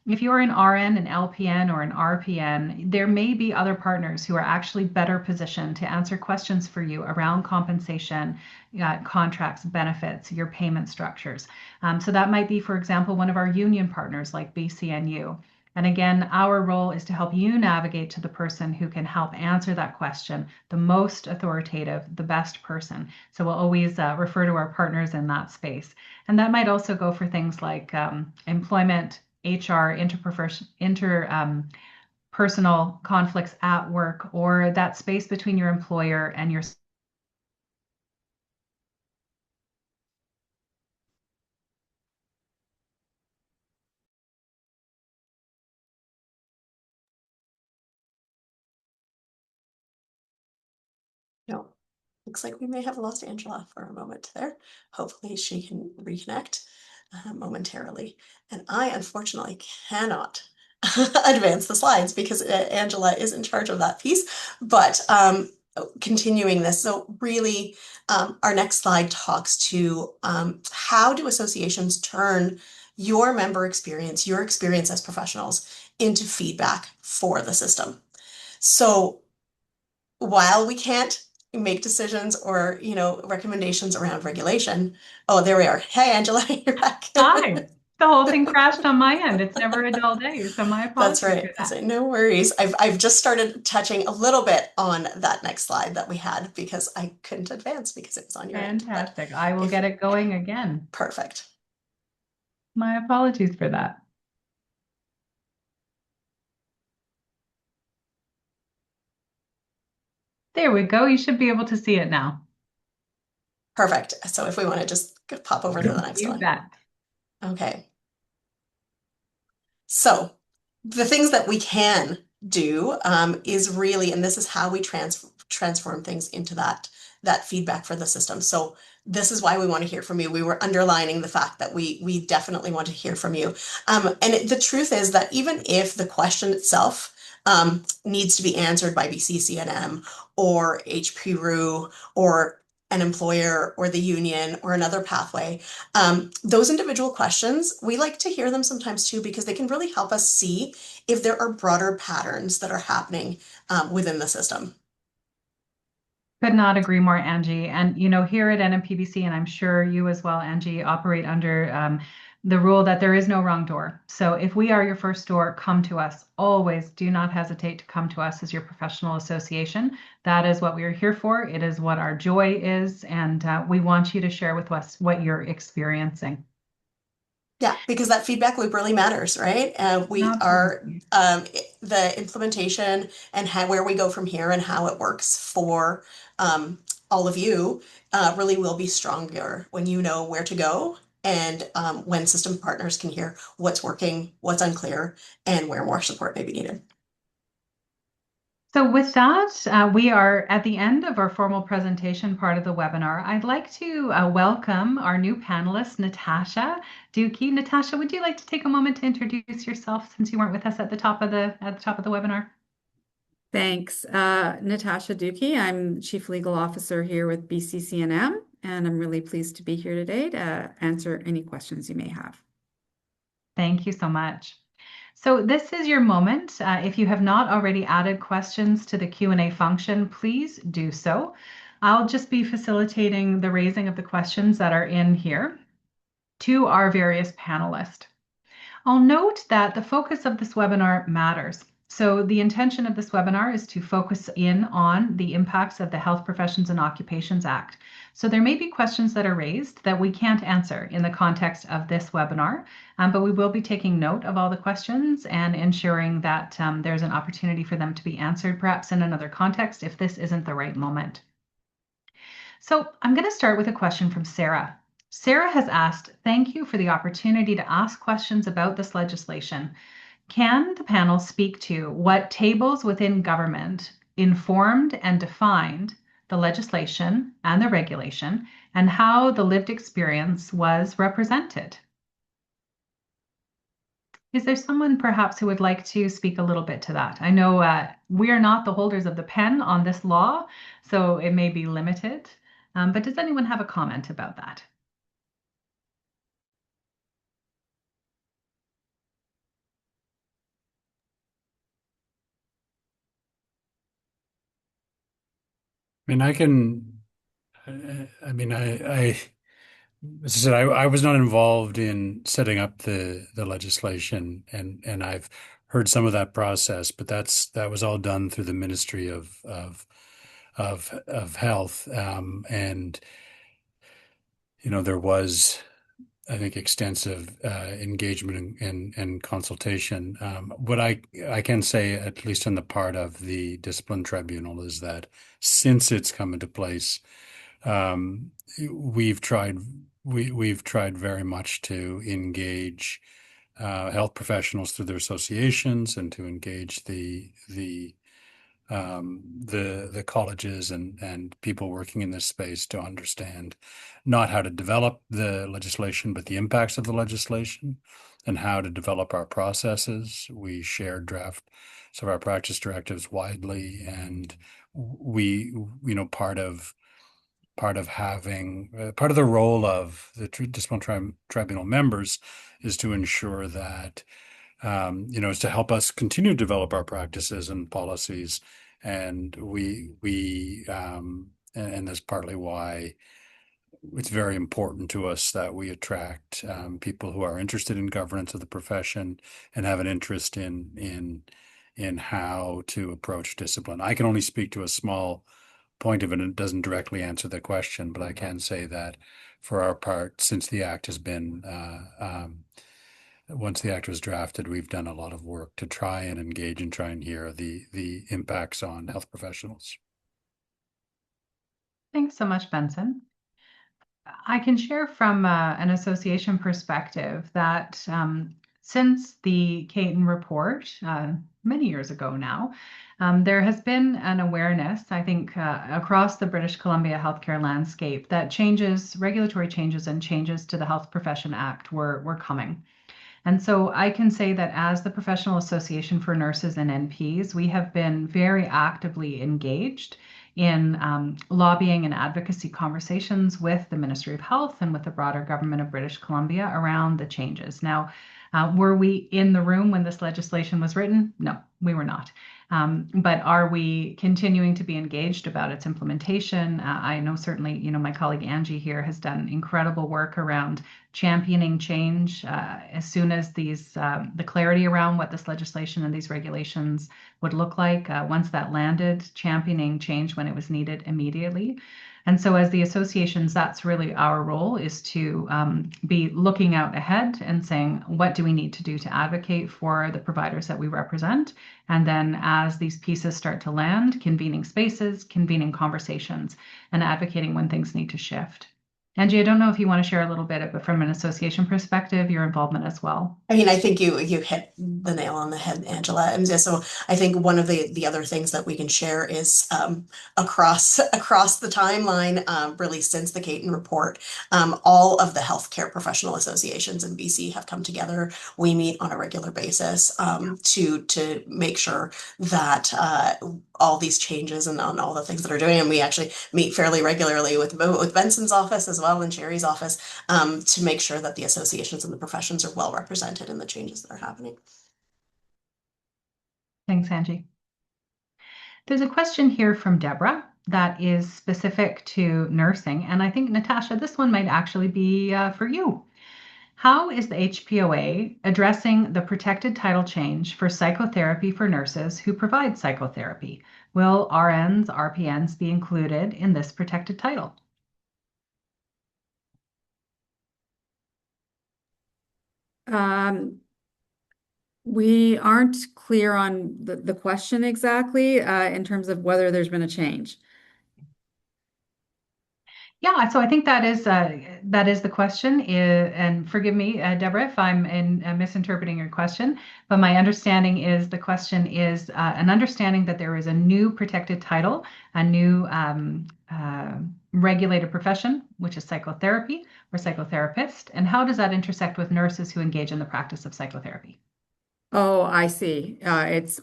If you're an RN, an LPN, or an RPN, there may be other partners who are actually better positioned to answer questions for you around compensation, contracts, benefits, your payment structures. So that might be, for example, one of our union partners like BCNU. And again, our role is to help you navigate to the person who can help answer that question, the most authoritative, the best person. So we'll always refer to our partners in that space. And that might also go for things like employment, HR, interpersonal conflicts at work, or that space between your employer and your. No, looks like we may have lost Angela for a moment there. Hopefully she can reconnect momentarily. And I unfortunately cannot advance the slides because Angela is in charge of that piece. But continuing this, so really our next slide talks to how do associations turn your member experience, your experience as professionals, into feedback for the system. So while we can't make decisions or recommendations around regulation, oh, there we are. Hey, Angela, you're back. Hi. The whole thing crashed on my end. It's never a dull day, so my That's apologies for right. That's that. right. No worries. I've just started touching a little bit on that next slide that we had because I couldn't advance because it was on your end. But Fantastic. I will if get it going again. perfect. My apologies for that. There we go. You should be able to see it now. Perfect. So if we want to just pop over to the next You one. bet. Okay. So the things that we can do is really, and this is how we transform things into that feedback for the system. So this is why we want to hear from you. We were underlining the fact that we definitely want to hear from you. The truth is that even if the question itself needs to be answered by BCCNM or HPRU or an employer or the union or another pathway, those individual questions, we like to hear them sometimes too because they can really help us see if there are broader patterns that are happening within the system. Could not agree more, Angie. And here at NNPBC, and I'm sure you as well, Angie, operate under the rule that there is no wrong door. So if we are your first door, come to us. Always do not hesitate to come to us as your professional association. That is what we are here for. It is what our joy is, and we want you to share with us what you're experiencing. Yeah, because that feedback loop really matters, right? We are Absolutely. the implementation and where we go from here and how it works for all of you really will be stronger when you know where to go and when system partners can hear what's working, what's unclear, and where more support may be needed. So with that, we are at the end of our formal presentation part of the webinar. I'd like to welcome our new panelist, Natasha Dukey. Natasha, would you like to take a moment to introduce yourself since you weren't with us at the top of the webinar? Thanks. Natasha Dukey. I'm Chief Legal Officer here with BCCNM, and I'm really pleased to be here today to answer any questions you may have. Thank you so much. So this is your moment. If you have not already added questions to the Q&A function, please do so. I'll just be facilitating the raising of the questions that are in here to our various panelists. I'll note that the focus of this webinar matters. So the intention of this webinar is to focus in on the impacts of the Health Professions and Occupations Act. So there may be questions that are raised that we can't answer in the context of this webinar, but we will be taking note of all the questions and ensuring that there's an opportunity for them to be answered, perhaps in another context if this isn't the right moment. So I'm going to start with a question from Sarah. Sarah has asked, thank you for the opportunity to ask questions about this legislation. Can the panel speak to what tables within government informed and defined the legislation and the regulation and how the lived experience was represented? Is there someone perhaps who would like to speak a little bit to that? I know we are not the holders of the pen on this law, so it may be limited, but does anyone have a comment about that? I mean, I can, I mean, as I said, I was not involved in setting up the legislation, and I've heard some of that process, but that was all done through the Ministry of Health, and there was, I think, extensive engagement and consultation. What I can say, at least on the part of the discipline tribunal, is that since it's come into place, um, we've tried we've tried very much to engage health professionals through their associations and to engage the colleges and people working in this space to understand not how to develop the legislation, but the impacts of the legislation and how to develop our processes. We shared drafts of our practice directives widely, and we, part of having part of the role of the discipline tribunal members is to ensure that is to help us continue to develop our practices and policies. And and that's partly why it's very important to us that we attract people who are interested in governance of the profession and have an interest in how to approach discipline. I can only speak to a small point of it, and it doesn't directly answer the question, but I can say that for our part, since the act has been once the act was drafted, we've done a lot of work to try and engage and try and hear the impacts on health professionals. Thanks so much, Benson. I can share from an association perspective that since the Caton report, many years ago now, there has been an awareness, I think, across the British Columbia healthcare landscape that regulatory changes and changes to the Health Profession Act were coming. And so I can say that as the Professional Association for Nurses and NPs, we have been very actively engaged in lobbying and advocacy conversations with the Ministry of Health and with the broader government of British Columbia around the changes. Now, were we in the room when this legislation was written? No, we were not. But are we continuing to be engaged about its implementation? I know certainly, my colleague Angie here has done incredible work around championing change as soon as the clarity around what this legislation and these regulations would look like. Once that landed, championing change when it was needed immediately. And so as the associations, that's really our role, is to be looking out ahead and saying, what do we need to do to advocate for the providers that we represent? And then as these pieces start to land, convening spaces, convening conversations, and advocating when things need to shift. Angie, I don't know if you want to share a little bit, but from an association perspective, your involvement as well. I mean, I think you hit the nail on the head, Angela. And so I think one of the other things that we can share is across the timeline, really since the Caton report, all of the healthcare professional associations in BC have come together. We meet on a regular basis to make sure that all these changes and on all the things that are doing, and we actually meet fairly regularly with Benson's office as well and Sherry's office to make sure that the associations and the professions are well represented in the changes that are happening. Thanks, Angie. There's a question here from Deborah that is specific to nursing, and I think, Natasha, this one might actually be for you. How is the HPOA addressing the protected title change for psychotherapy for nurses who provide psychotherapy? Will RNs, RPNs be included in this protected title? We aren't clear on the question exactly in terms of whether there's been a change. Yeah, so I think that is the question. And forgive me, Deborah, if I'm misinterpreting your question, but my understanding is the question is an understanding that there is a new protected title, a new regulated profession, which is psychotherapy or psychotherapist. And how does that intersect with nurses who engage in the practice of psychotherapy? Oh, I see. It's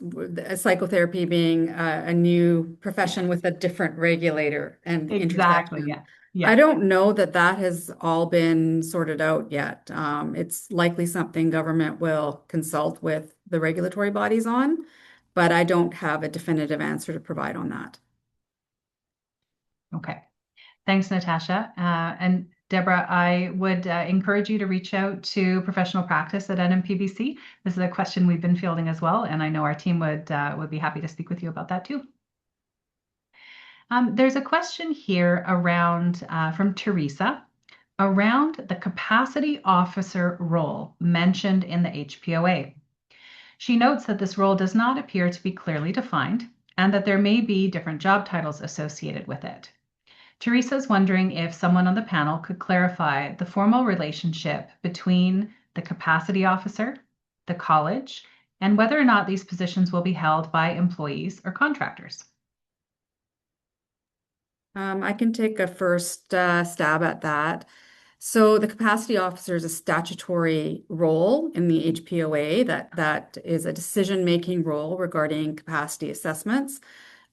psychotherapy being a new profession with a different regulator and Exactly, intersection. yeah. I Yeah. don't know that that has all been sorted out yet. It's likely something government will consult with the regulatory bodies on, but I don't have a definitive answer to provide on that. Okay. Thanks, Natasha. And Deborah, I would encourage you to reach out to professional practice at NNPBC. This is a question we've been fielding as well, and I know our team would be happy to speak with you about that too. There's a question here around from Teresa around the capacity officer role mentioned in the HPOA. She notes that this role does not appear to be clearly defined and that there may be different job titles associated with it. Teresa's wondering if someone on the panel could clarify the formal relationship between the capacity officer, the college, and whether or not these positions will be held by employees or contractors. I can take a first stab at that. So the capacity officer is a statutory role in the HPOA that is a decision-making role regarding capacity assessments.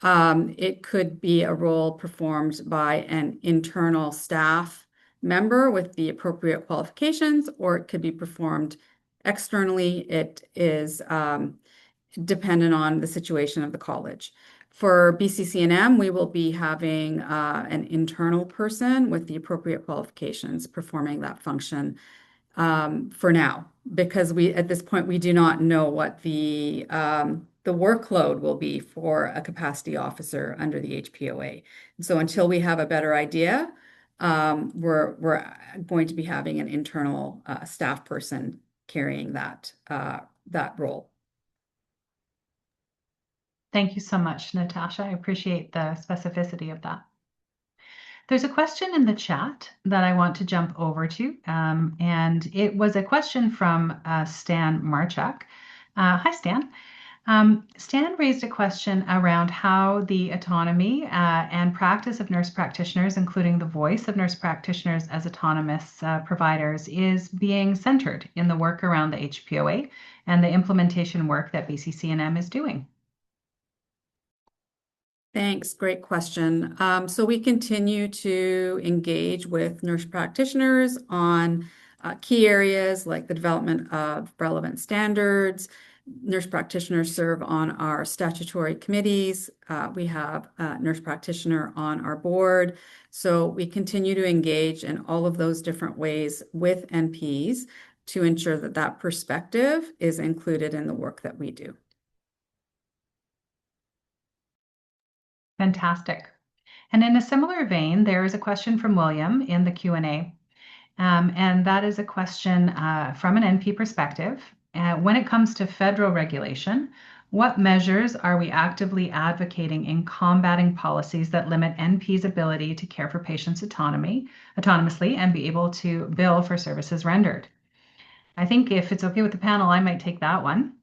It could be a role performed by an internal staff member with the appropriate qualifications, or it could be performed externally. It is dependent on the situation of the college. For BCCNM, we will be having an internal person with the appropriate qualifications performing that function for now, because at this point we do not know what the workload will be for a capacity officer under the HPOA. And so until we have a better idea, we're going to be having an internal staff person carrying that role. Thank you so much, Natasha. I appreciate the specificity of that. There's a question in the chat that I want to jump over to, and it was a question from Stan Marchuk. Hi, Stan. Stan raised a question around how the autonomy and practice of nurse practitioners, including the voice of nurse practitioners as autonomous providers, is being centered in the work around the HPOA and the implementation work that BCCNM is doing. Thanks. Great question. So we continue to engage with nurse practitioners on key areas like the development of relevant standards. Nurse practitioners serve on our statutory committees. We have a nurse practitioner on our board. So we continue to engage in all of those different ways with NPs to ensure that that perspective is included in the work that we do. Fantastic. And in a similar vein, there is a question from William in the Q&A. And that is a question from an NP perspective. When it comes to federal regulation, what measures are we actively advocating in combating policies that limit NP's ability to care for patients autonomously and be able to bill for services rendered? I think if it's okay with the panel, I might take that one.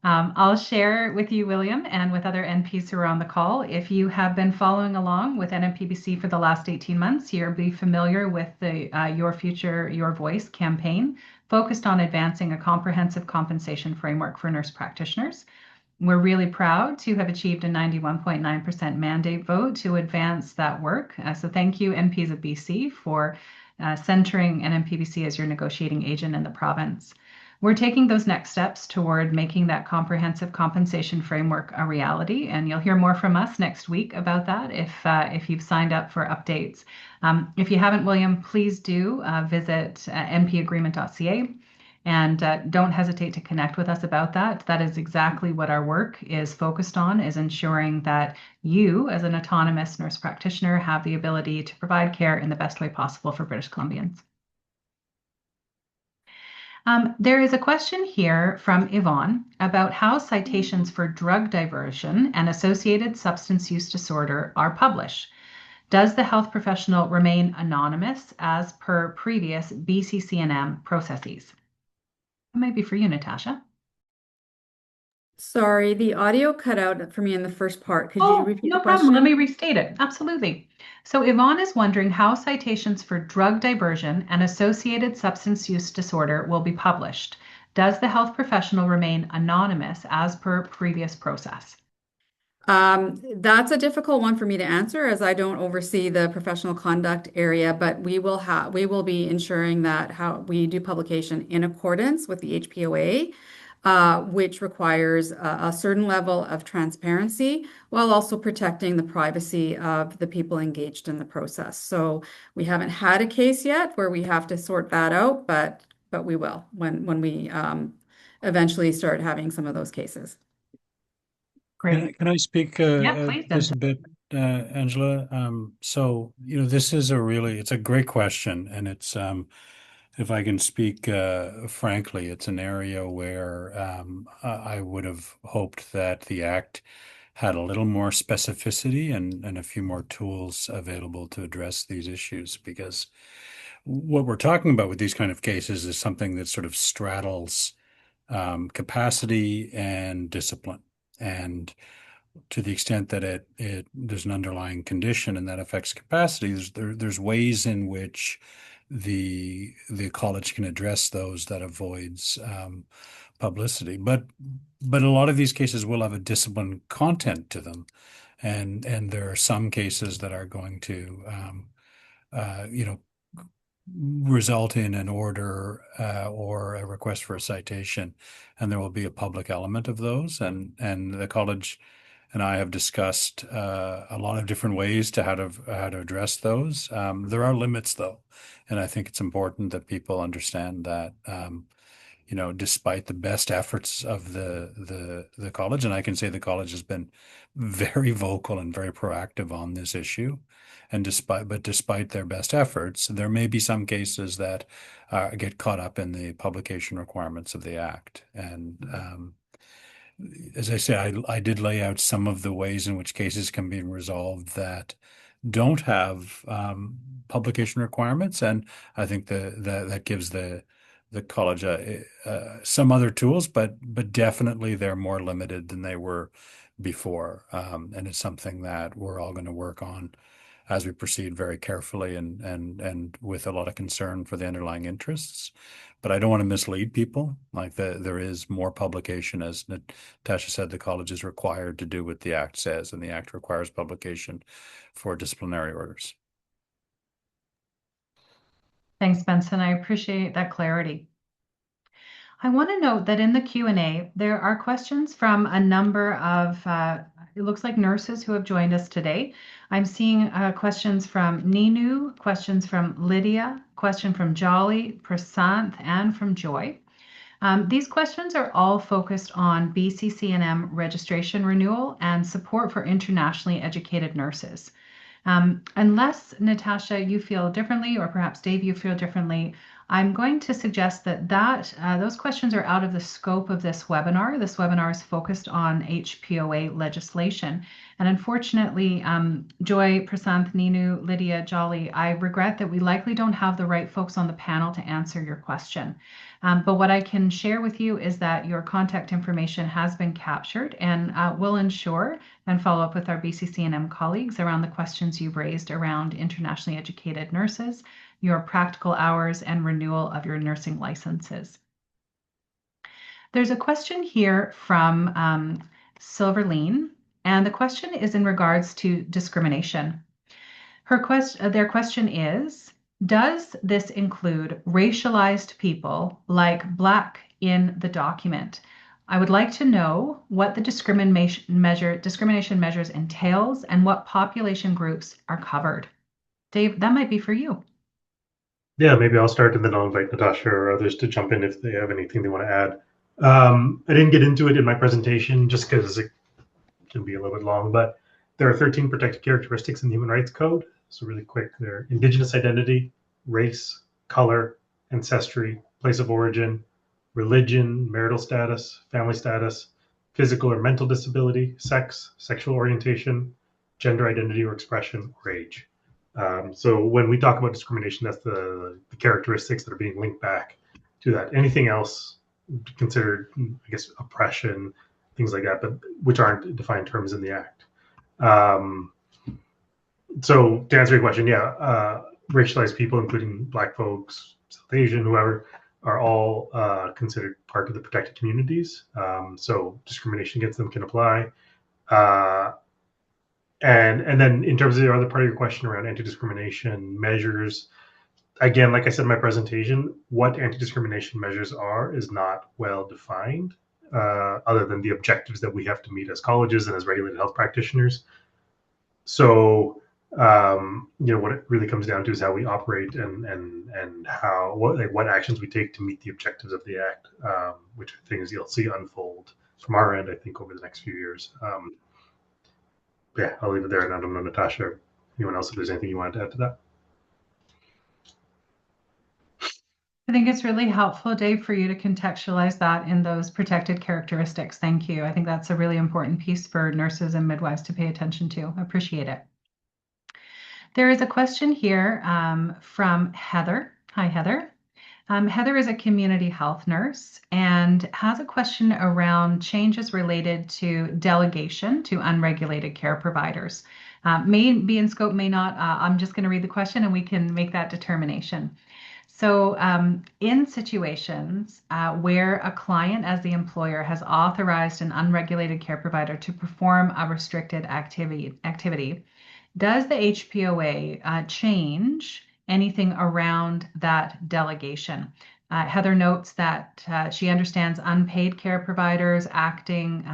I'll share with you, William, and with other NPs who are on the call. If you have been following along with NNPBC for the last 18 months, you'll be familiar with the Your Future, Your Voice campaign focused on advancing a comprehensive compensation framework for nurse practitioners. We're really proud to have achieved a 91.9% mandate vote to advance that work. So thank you, NPs of BC, for centering NNPBC as your negotiating agent in the province. We're taking those next steps toward making that comprehensive compensation framework a reality, and you'll hear more from us next week about that if you've signed up for updates. If you haven't, William, please do visit npagreement.ca and don't hesitate to connect with us about that. That is exactly what our work is focused on, is ensuring that you, as an autonomous nurse practitioner, have the ability to provide care in the best way possible for British Columbians. There is a question here from Yvonne about how citations for drug diversion and associated substance use disorder are published. Does the health professional remain anonymous as per previous BCCNM processes? That might be for you, Natasha. Sorry, the audio cut out for me in the first part. Could you repeat the question? No problem. Let me restate it. Absolutely. So Yvonne is wondering how citations for drug diversion and associated substance use disorder will be published. Does the health professional remain anonymous as per previous process? That's a difficult one for me to answer as I don't oversee the professional conduct area, but we will be ensuring that how we do publication in accordance with the HPOA. Which requires a certain level of transparency while also protecting the privacy of the people engaged in the process. So we haven't had a case yet where we have to sort that out, but we will when we eventually start having some of those cases. Great. Can I speak please, just a bit, Angela? So, this is it's a great question, and it's if I can speak frankly, it's an area where I would have hoped that the Act had a little more specificity and a few more tools available to address these issues, because what we're talking about with these kind of cases is something that sort of straddles capacity and discipline. And to the extent that there's an underlying condition and that affects capacity, there's ways in which the college can address those that avoids publicity. But a lot of these cases will have a discipline content to them, and there are some cases that are going to result in an order or a request for a citation, and there will be a public element of those, and the college and I have discussed a lot of different ways to how to address those. There are limits, though, and I think it's important that people understand that. Despite the best efforts of the college, and I can say the college has been very vocal and very proactive on this issue, and despite their best efforts, there may be some cases that get caught up in the publication requirements of the Act. And as I say, I did lay out some of the ways in which cases can be resolved that don't have publication requirements, and I think that gives the college some other tools, but definitely they're more limited than they were before, and it's something that we're all going to work on as we proceed very carefully and with a lot of concern for the underlying interests. But I don't want to mislead people. Like there is more publication, as Natasha said, the college is required to do what the Act says, and the Act requires publication for disciplinary orders. Thanks, Benson. I appreciate that clarity. I want to note that in the Q&A, there are questions from a number of, it looks like nurses who have joined us today. I'm seeing questions from Ninu, questions from Lydia, question from Jolly, Prasanth, and from Joy. These questions are all focused on BCCNM registration renewal and support for internationally educated nurses. Unless, Natasha, you feel differently, or perhaps Dave, you feel differently, I'm going to suggest that those questions are out of the scope of this webinar. This webinar is focused on HPOA legislation. And unfortunately, Joy, Prasanth, Ninu, Lydia, Jolly, I regret that we likely don't have the right folks on the panel to answer your question. But what I can share with you is that your contact information has been captured, and we'll ensure and follow up with our BCCNM colleagues around the questions you've raised around internationally educated nurses, your practical hours, and renewal of your nursing licenses. There's a question here from Silverleen, and the question is in regards to discrimination. Their question is, does this include racialized people like Black in the document? I would like to know what the discrimination measures entails and what population groups are covered. Dave, that might be for you. Yeah, maybe I'll start and then I'll invite Natasha or others to jump in if they have anything they want to add. I didn't get into it in my presentation just because it can be a little bit long, but there are 13 protected characteristics in the Human Rights Code. So really quick, they're Indigenous identity, race, color, ancestry, place of origin, religion, marital status, family status, physical or mental disability, sex, sexual orientation, gender identity or expression, or age. So when we talk about discrimination, that's the characteristics that are being linked back to that. Anything else considered, I guess, oppression, things like that, but which aren't defined terms in the Act. So to answer your question, yeah, racialized people, including Black folks, South Asian, whoever, are all considered part of the protected communities. So discrimination against them can apply. And then in terms of the other part of your question around anti-discrimination measures, again, like I said in my presentation, what anti-discrimination measures are is not well defined, other than the objectives that we have to meet as colleges and as regulated health practitioners. So, what it really comes down to is how we operate and how what actions we take to meet the objectives of the Act, which I think is you'll see unfold from our end, I think, over the next few years. Yeah, I'll leave it there, and I don't know, Natasha, or anyone else, if there's anything you wanted to add to that. I think it's really helpful, Dave, for you to contextualize that in those protected characteristics. Thank you. I think that's a really important piece for nurses and midwives to pay attention to. Appreciate it. There is a question here from Heather. Hi, Heather. Heather is a community health nurse and has a question around changes related to delegation to unregulated care providers. May be in scope, may not. I'm just going to read the question and we can make that determination. So in situations where a client as the employer has authorized an unregulated care provider to perform a restricted activity, does the HPOA change anything around that delegation? Heather notes that she understands unpaid care providers acting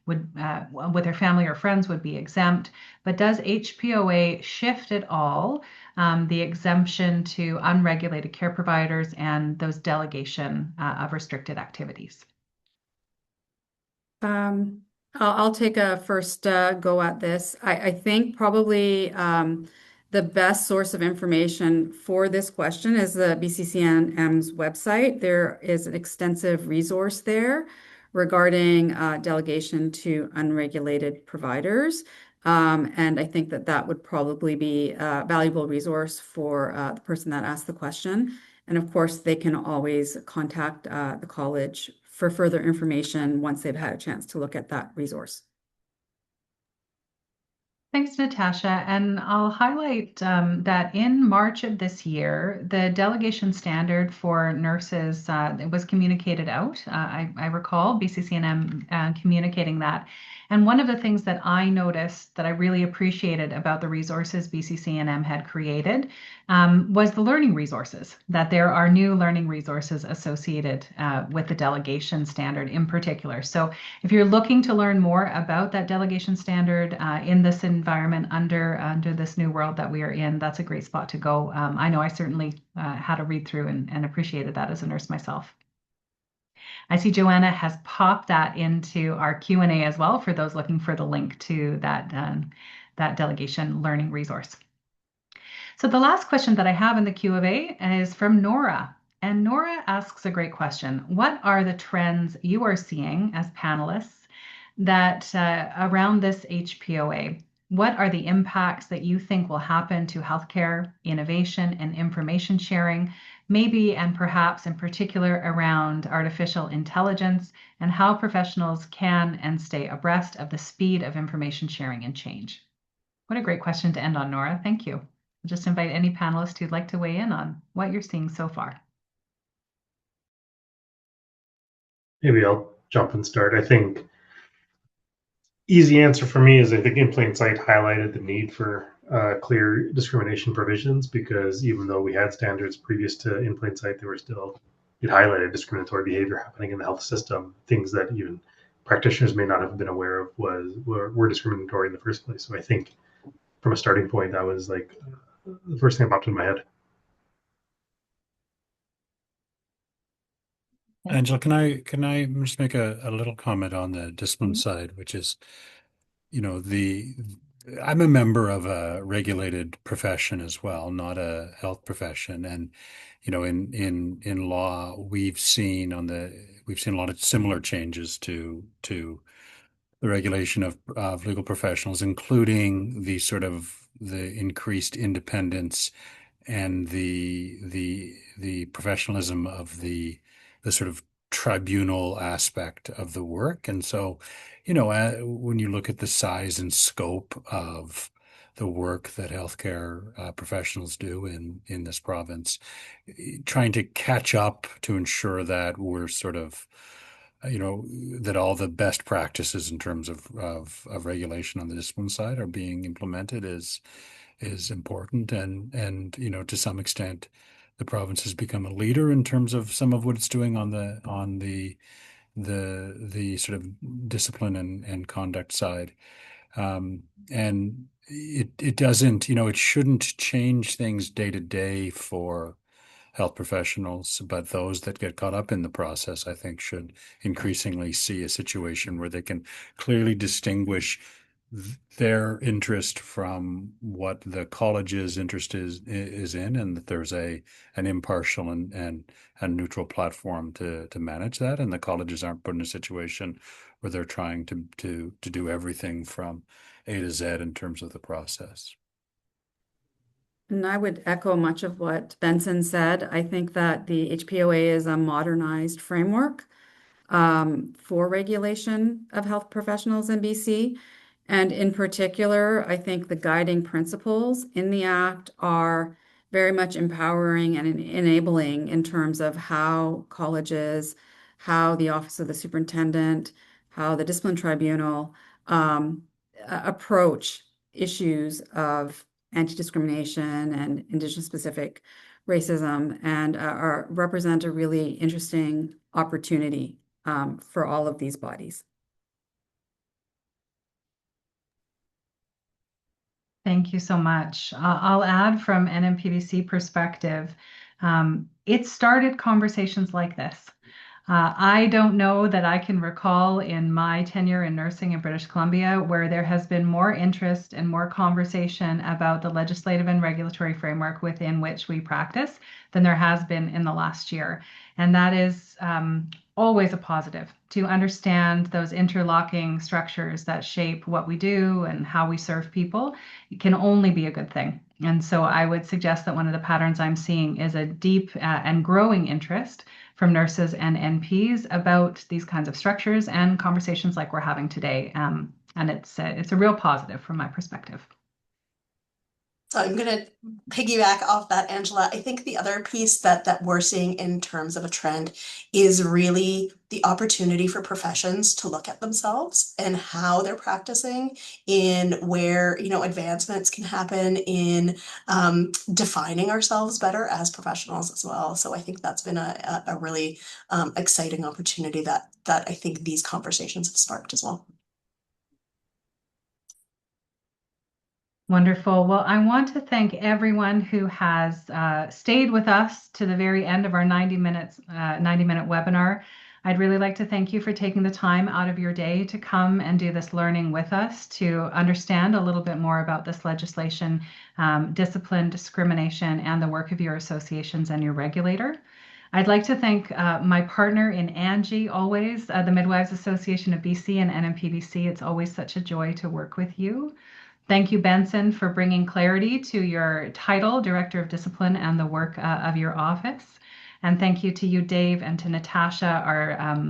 with their family or friends would be exempt, but does HPOA shift at all the exemption to unregulated care providers and those delegation of restricted activities? I'll take a first go at this. I think probably the best source of information for this question is the BCCNM's website. There is an extensive resource there regarding delegation to unregulated providers. And I think that that would probably be a valuable resource for the person that asked the question. And of course, they can always contact the college for further information once they've had a chance to look at that resource. Thanks, Natasha. And I'll highlight that in March of this year, the delegation standard for nurses it was communicated out. I recall BCCNM communicating that. And one of the things that I noticed that I really appreciated about the resources BCCNM had created was the learning resources, that there are new learning resources associated with the delegation standard in particular. So if you're looking to learn more about that delegation standard in this environment under this new world that we are in, that's a great spot to go. I know I certainly had a read through and appreciated that as a nurse myself. I see Joanna has popped that into our Q&A as well for those looking for the link to that delegation learning resource. So the last question that I have in the Q&A is from Nora. And Nora asks a great question. What are the trends you are seeing as panelists that around this HPOA? What are the impacts that you think will happen to healthcare, innovation, and information sharing, maybe and perhaps in particular around artificial intelligence and how professionals can and stay abreast of the speed of information sharing and change? What a great question to end on, Nora. Thank you. I'll just invite any panelist who'd like to weigh in on what you're seeing so far. Maybe I'll jump and start. I think easy answer for me is I think In Plain Sight highlighted the need for clear discrimination provisions, because even though we had standards previous to In Plain Sight, it highlighted discriminatory behavior happening in the health system, things that even practitioners may not have been aware of were discriminatory in the first place. So I think from a starting point, that was like the first thing that popped in my head. Angela, can I just make a little comment on the discipline side, which is, I'm a member of a regulated profession as well, not a health profession. And, in law, we've seen a lot of similar changes to the regulation of legal professionals, including the increased independence and the professionalism of the sort of tribunal aspect of the work. And so, when you look at the size and scope of the work that healthcare professionals do in this province, trying to catch up to ensure that we're sort of that all the best practices in terms of regulation on the discipline side are being implemented is important. And to some extent, the province has become a leader in terms of some of what it's doing on the sort of discipline and conduct side. And it doesn't, it shouldn't change things day to day for health professionals, but those that get caught up in the process, I think, should increasingly see a situation where they can clearly distinguish their interest from what the college's interest is in, and that there's an impartial and neutral platform to manage that, and the colleges aren't put in a situation where they're trying to do everything from A to Z in terms of the process. And I would echo much of what Benson said. I think that the HPOA is a modernized framework for regulation of health professionals in BC. And in particular, I think the guiding principles in the Act are very much empowering and enabling in terms of how colleges, how the Office of the Superintendent, how the Discipline Tribunal approach issues of anti-discrimination and Indigenous-specific racism and represent a really interesting opportunity for all of these bodies. Thank you so much. I'll add from NNPBC perspective, it started conversations like this. I don't know that I can recall in my tenure in nursing in British Columbia where there has been more interest and more conversation about the legislative and regulatory framework within which we practice than there has been in the last year. And that is always a positive to understand those interlocking structures that shape what we do and how we serve people. It can only be a good thing. And so I would suggest that one of the patterns I'm seeing is a deep and growing interest from nurses and NPs about these kinds of structures and conversations like we're having today. And it's a real positive from my perspective. So I'm going to piggyback off that, Angela. I think the other piece that we're seeing in terms of a trend is really the opportunity for professions to look at themselves and how they're practicing, in where, you know, advancements can happen in defining ourselves better as professionals as well. So I think that's been a really exciting opportunity that I think these conversations have sparked as well. Wonderful. Well, I want to thank everyone who has stayed with us to the very end of our 90-minute webinar. I'd really like to thank you for taking the time out of your day to come and do this learning with us to understand a little bit more about this legislation, discipline, discrimination, and the work of your associations and your regulator. I'd like to thank my partner in Angie, always, the Midwives Association of BC and NNPBC. It's always such a joy to work with you. Thank you, Benson, for bringing clarity to your title, Director of Discipline, and the work of your office. And thank you to you, Dave, and to Natasha, our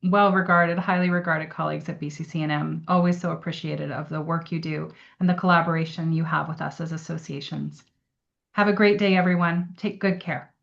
well-regarded, highly regarded colleagues at BCCNM. Always so appreciated of the work you do and the collaboration you have with us as associations. Have a great day, everyone. Take good care.